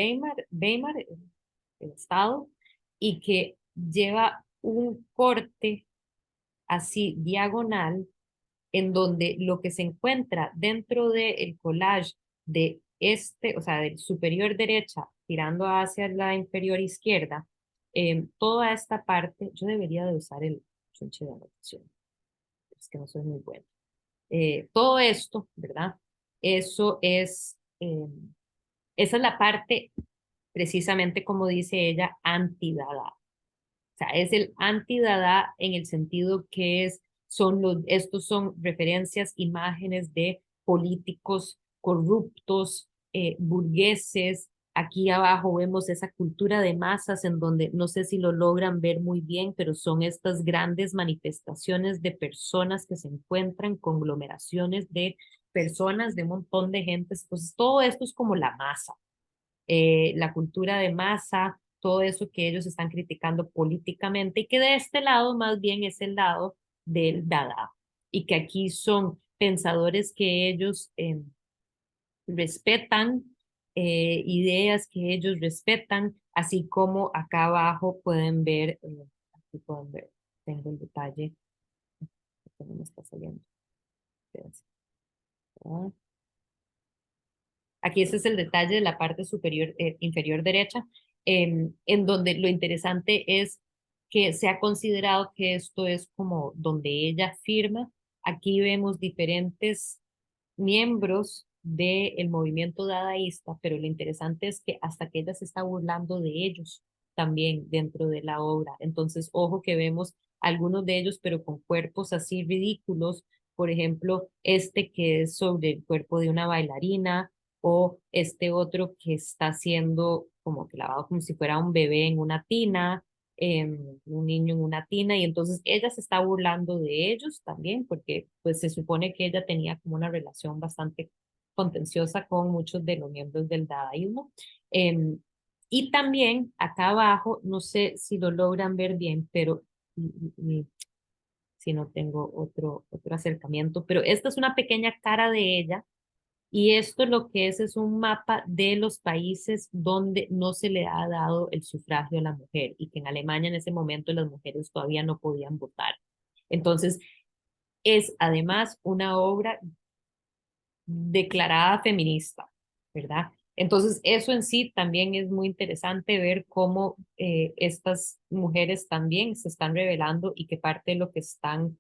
Weimar, el Estado, y que lleva un corte así diagonal en donde lo que se encuentra dentro del collage de este, o sea, del superior derecha, tirando hacia la inferior izquierda, toda esta parte, yo debería de usar el chunche de anotación, es que no soy muy buena. Todo esto, ¿verdad? Eso es, esa es la parte, precisamente como dice ella, antidada. O sea, es el anti-Dada en el sentido que estos son referencias, imágenes de políticos corruptos, burgueses. Aquí abajo vemos esa cultura de masas en donde no sé si lo logran ver muy bien, pero son estas grandes manifestaciones de personas que se encuentran, conglomeraciones de personas, de un montón de gente. Entonces, todo esto es como la masa, la cultura de masa, todo eso que ellos están criticando políticamente y que de este lado más bien es el lado del Dada y que aquí son pensadores que ellos respetan, ideas que ellos respetan, así como acá abajo pueden ver, aquí pueden ver, tengo el detalle, que no me está saliendo. Espérense. Ah. Aquí ese es el detalle de la parte superior, inferior derecha, en donde lo interesante es que se ha considerado que esto es como donde ella firma. Aquí vemos diferentes miembros del movimiento dadaísta, pero lo interesante es que hasta que ella se está burlando de ellos también dentro de la obra. Entonces, ojo que vemos algunos de ellos, pero con cuerpos así ridículos. Por ejemplo, este que es sobre el cuerpo de una bailarina, o este otro que está haciendo como que lavado como si fuera un bebé en una tina, un niño en una tina, y entonces ella se está burlando de ellos también, porque pues se supone que ella tenía como una relación bastante contenciosa con muchos de los miembros del dadaísmo. Y también acá abajo, no sé si lo logran ver bien, pero si no tengo otro acercamiento, pero esta es una pequeña cara de ella y esto lo que es un mapa de los países donde no se le ha dado el sufragio a la mujer y que en Alemania en ese momento las mujeres todavía no podían votar. Entonces, es además una obra declarada feminista, ¿verdad? Entonces, eso en sí también es muy interesante ver cómo estas mujeres también se están revelando y que parte de lo que están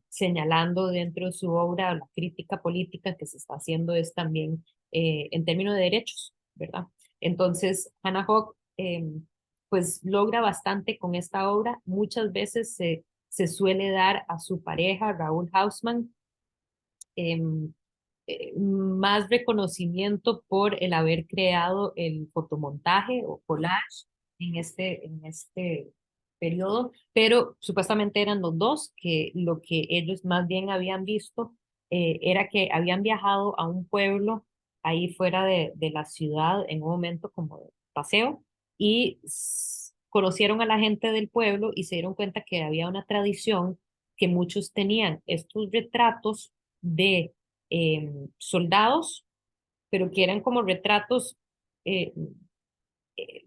señalando dentro de su obra, la crítica política que se está haciendo es también en términos de derechos, ¿verdad? Entonces, Hannah Hawk pues logra bastante con esta obra. Muchas veces se suele dar a su pareja, Raúl Hausmann, más reconocimiento por el haber creado el fotomontaje o collage en este periodo, pero supuestamente eran los dos, que lo que ellos más bien habían visto era que habían viajado a un pueblo ahí fuera de la ciudad en un momento como de paseo y conocieron a la gente del pueblo y se dieron cuenta que había una tradición que muchos tenían estos retratos de soldados, pero que eran como retratos eh, eh,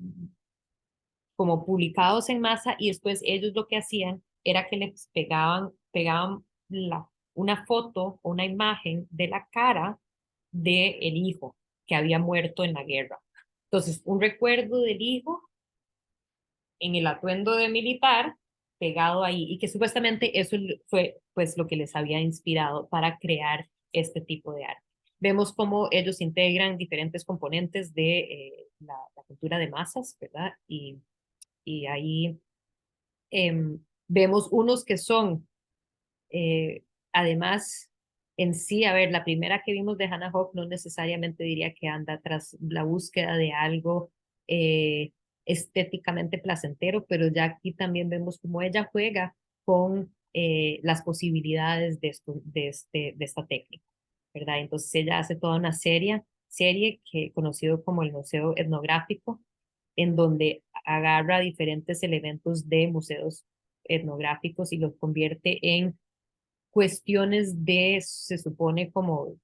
como publicados en masa y después ellos lo que hacían era que les pegaban una foto o una imagen de la cara del hijo que había muerto en la guerra. Entonces, un recuerdo del hijo en el atuendo de militar pegado ahí y que supuestamente eso fue pues lo que les había inspirado para crear este tipo de arte. Vemos cómo ellos integran diferentes componentes de la cultura de masas, ¿verdad? Y ahí vemos unos que son, además, en sí, a ver, la primera que vimos de Hannah Hawk no necesariamente diría que anda tras la búsqueda de algo estéticamente placentero, pero ya aquí también vemos cómo ella juega con las posibilidades de esta técnica, ¿verdad? Entonces ella hace toda una serie que conocido como el Museo Etnográfico, en donde agarra diferentes elementos de museos etnográficos y los convierte en cuestiones de, se supone, como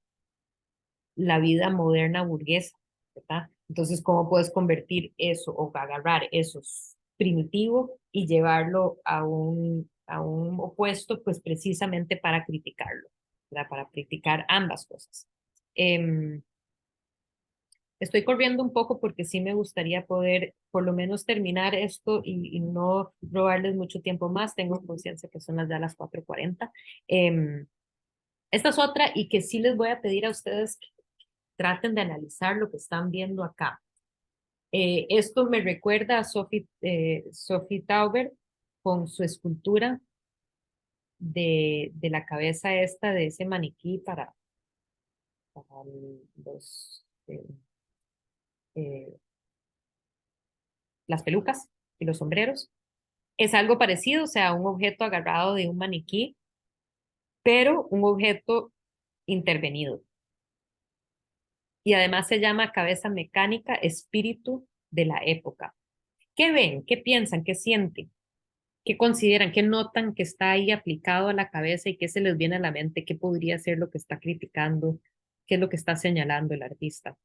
la vida moderna burguesa, ¿verdad? Entonces, ¿cómo puedes convertir eso o agarrar eso primitivo y llevarlo a un opuesto, pues precisamente para criticarlo, ¿verdad? Para criticar ambas cosas. Estoy corriendo un poco porque sí me gustaría poder por lo menos terminar esto y no robarles mucho tiempo más. Tengo conciencia que son ya las 4:40. Esta es otra y que sí les voy a pedir a ustedes que traten de analizar lo que están viendo acá. Esto me recuerda a Sophie Tauber con su escultura de la cabeza esta de ese maniquí para los, eh, las pelucas y los sombreros. Es algo parecido, o sea, un objeto agarrado de un maniquí, pero un objeto intervenido. Y además se llama cabeza mecánica, espíritu de la época. ¿Qué ven? ¿Qué piensan? ¿Qué sienten? ¿Qué consideran? ¿Qué notan que está ahí aplicado a la cabeza y qué se les viene a la mente? ¿Qué podría ser lo que está criticando? ¿Qué es lo que está señalando el artista?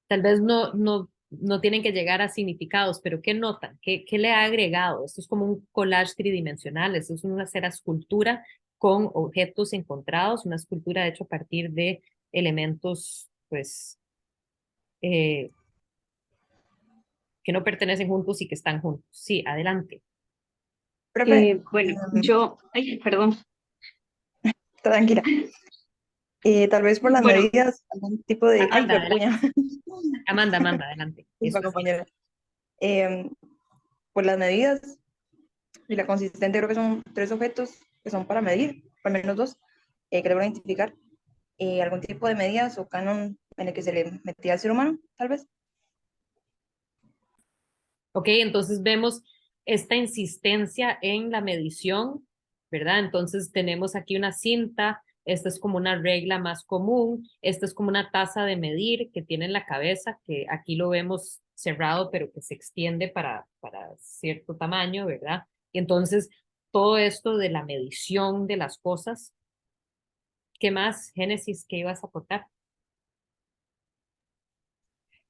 Tal vez no tienen que llegar a significados, pero ¿qué notan? ¿Qué le ha agregado? Esto es como un collage tridimensional, esto es una cera escultura con objetos encontrados, una escultura hecha a partir de elementos, pues, eh, que no pertenecen juntos y que están juntos. Sí, adelante. Profe, Bueno, ay, perdón. tranquila. Tal vez por las Bueno, medidas, algún tipo de... Ay, Amanda, qué adelante. puña. Amanda, adelante. Eso Disculpa, compañera. Por las medidas y la consistencia, creo que son 3 objetos que son para medir, al menos 2, que logro identificar. Algún tipo de medidas o canon en el que se le metía al ser humano, tal vez. Ok, entonces vemos esta insistencia en la medición, ¿verdad? Entonces tenemos aquí una cinta, esta es como una regla más común, esta es como una taza de medir que tiene en la cabeza, que aquí lo vemos cerrado, pero que se extiende para cierto tamaño, ¿verdad? Y entonces todo esto de la medición de las cosas, ¿qué más, Génesis, que ibas a aportar?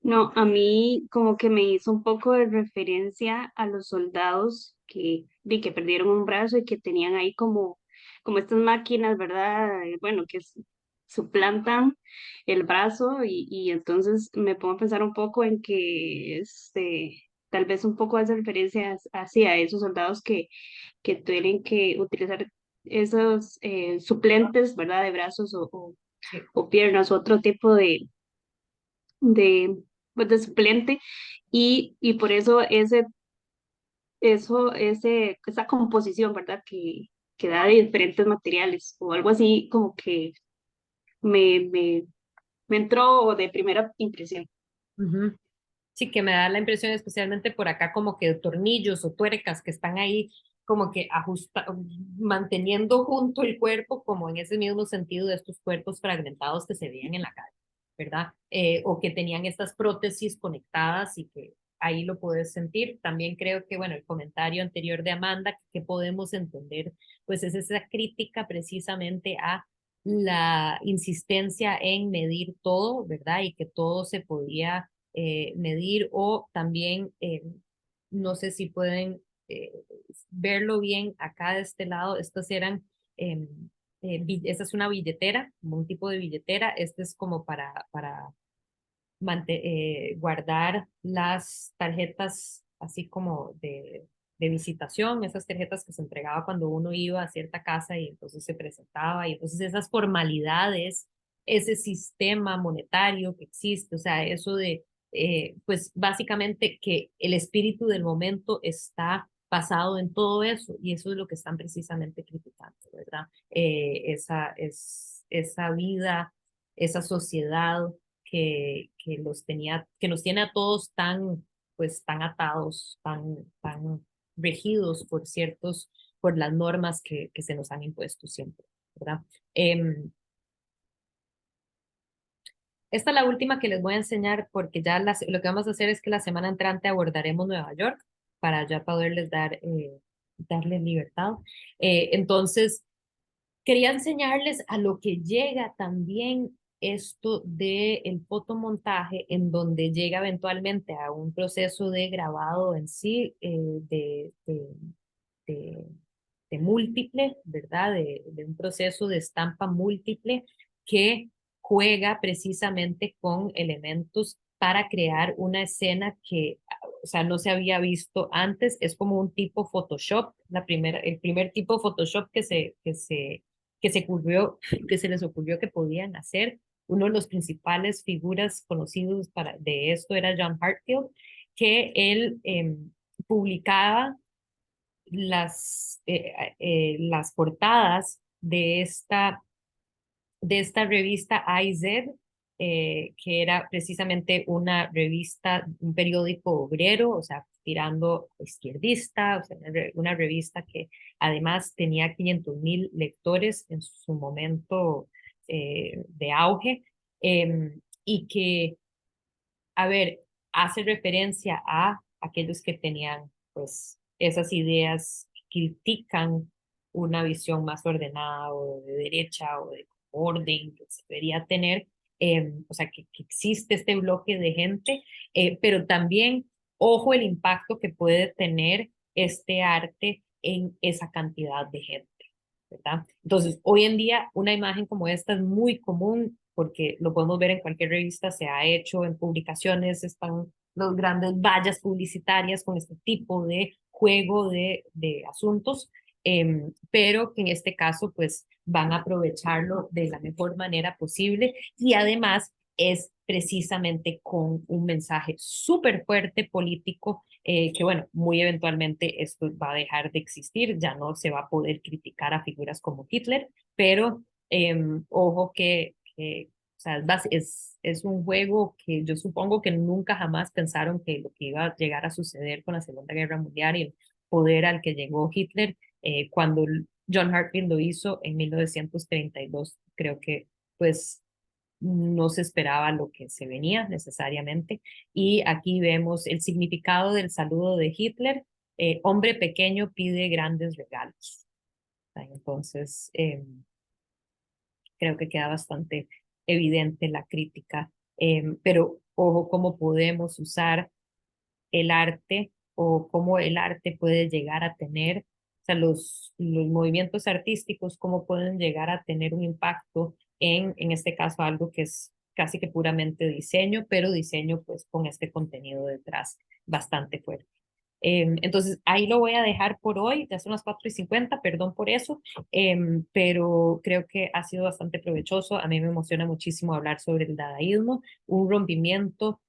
no, a mí como que me hizo un poco de referencia a los soldados que vi que perdieron un brazo y que tenían ahí como estas máquinas, ¿verdad? Bueno, suplantan el brazo y entonces me pongo a pensar un poco en que tal vez un poco hace referencia hacia esos soldados que tienen que utilizar esos suplentes, ¿verdad? De brazos Sí. o piernas, otro tipo de, pues de suplente, y por eso esa composición, ¿verdad? Que da de diferentes materiales, o algo así como que me, me, me entró de primera impresión. Ujú. Sí, que me da la impresión, especialmente por acá, como que tornillos o tuercas que están ahí, como que manteniendo junto el cuerpo, como en ese mismo sentido de estos cuerpos fragmentados que se veían en la calle, ¿verdad? O que tenían estas prótesis conectadas y que ahí lo puedes sentir. También creo que, bueno, el comentario anterior de Amanda, que podemos entender, pues es esa crítica precisamente a la insistencia en medir todo, ¿verdad? Y que todo se podía medir o también, no sé si pueden verlo bien acá de este lado, estas eran, eh, esta es una billetera, como un tipo de billetera, este es como para guardar las tarjetas así como de visitación, esas tarjetas que se entregaba cuando uno iba a cierta casa y entonces se presentaba y entonces esas formalidades, ese sistema monetario que existe, o sea, eso de, pues básicamente que el espíritu del momento está basado en todo eso y eso es lo que están precisamente criticando, ¿verdad? Esa vida, esa sociedad que nos tiene a todos tan, pues, tan atados, tan regidos por las normas que se nos han impuesto siempre, ¿verdad? Em, Esta es la última que les voy a enseñar porque ya lo que vamos a hacer es que la semana entrante abordaremos Nueva York para ya poderles darles libertad. Entonces, quería enseñarles a lo que llega también esto del fotomontaje, en donde llega eventualmente a un proceso de grabado en sí, de, de múltiple, ¿verdad? De un proceso de estampa múltiple que juega precisamente con elementos para crear una escena que, o sea, no se había visto antes. Es como un tipo Photoshop, el primer tipo Photoshop que se les ocurrió que podían hacer. Uno de los principales figuras conocidos de esto era John Hartfield, que él publicaba las portadas de esta revista AIZ, que era precisamente una revista, un periódico obrero, o sea, tirando izquierdista, o sea, una revista que además tenía 500,000 lectores en su momento de auge, y que, a ver, hace referencia a aquellos que tenían, pues, esas ideas que critican una visión más ordenada o de derecha o de orden que se debería tener, o sea, que existe este bloque de gente, pero también, ojo, el impacto que puede tener este arte en esa cantidad de gente, ¿verdad? Entonces, hoy en día, una imagen como esta es muy común porque lo podemos ver en cualquier revista, se ha hecho en publicaciones, están los grandes vallas publicitarias con este tipo de juego de asuntos, pero que en este caso, pues, van a aprovecharlo de la mejor manera posible y además es precisamente con un mensaje súper fuerte político, que bueno, muy eventualmente esto va a dejar de existir, ya no se va a poder criticar a figuras como Hitler, pero ojo o sea, es un juego que yo supongo que nunca jamás pensaron que lo que iba a llegar a suceder con la Segunda Guerra Mundial y el poder al que llegó Hitler, cuando John Hartfield lo hizo en 1932, creo que pues no se esperaba lo que se venía necesariamente. Y aquí vemos el significado del saludo de Hitler: hombre pequeño pide grandes regalos. Entonces, creo que queda bastante evidente la crítica, pero ojo cómo podemos usar el arte o cómo el arte puede llegar a tener, o sea, los movimientos artísticos, cómo pueden llegar a tener un impacto en este caso, algo que es casi que puramente diseño, pero diseño pues con este contenido detrás bastante fuerte. Entonces, ahí lo voy a dejar por hoy, ya son las 4:50, perdón por eso, pero creo que ha sido bastante provechoso. A mí me emociona muchísimo hablar sobre el dadaísmo, un rompimiento,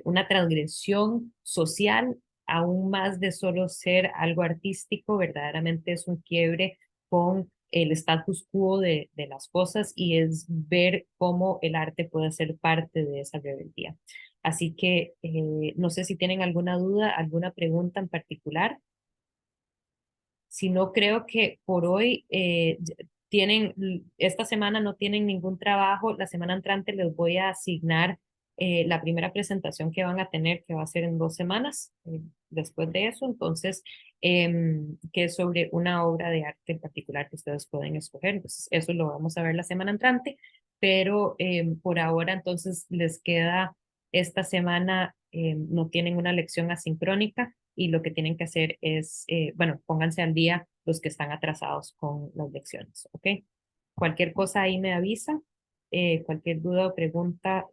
una transgresión social, aún más de solo ser algo artístico, verdaderamente es un quiebre con el status quo de las cosas y es ver cómo el arte puede ser parte de esa rebeldía. Así que no sé si tienen alguna duda, alguna pregunta en particular. Si no, creo que por hoy esta semana no tienen ningún trabajo. La semana entrante les voy a asignar la primera presentación que van a tener, que va a ser en 2 semanas después de eso. Entonces, que es sobre una obra de arte en particular que ustedes pueden escoger. Entonces, eso lo vamos a ver la semana entrante. Pero por ahora, entonces, les queda esta semana, no tienen una lección asincrónica y lo que tienen que hacer es, bueno, pónganse al día los que están atrasados con las lecciones, ¿ok? Cualquier cosa ahí me avisa, cualquier duda o pregunta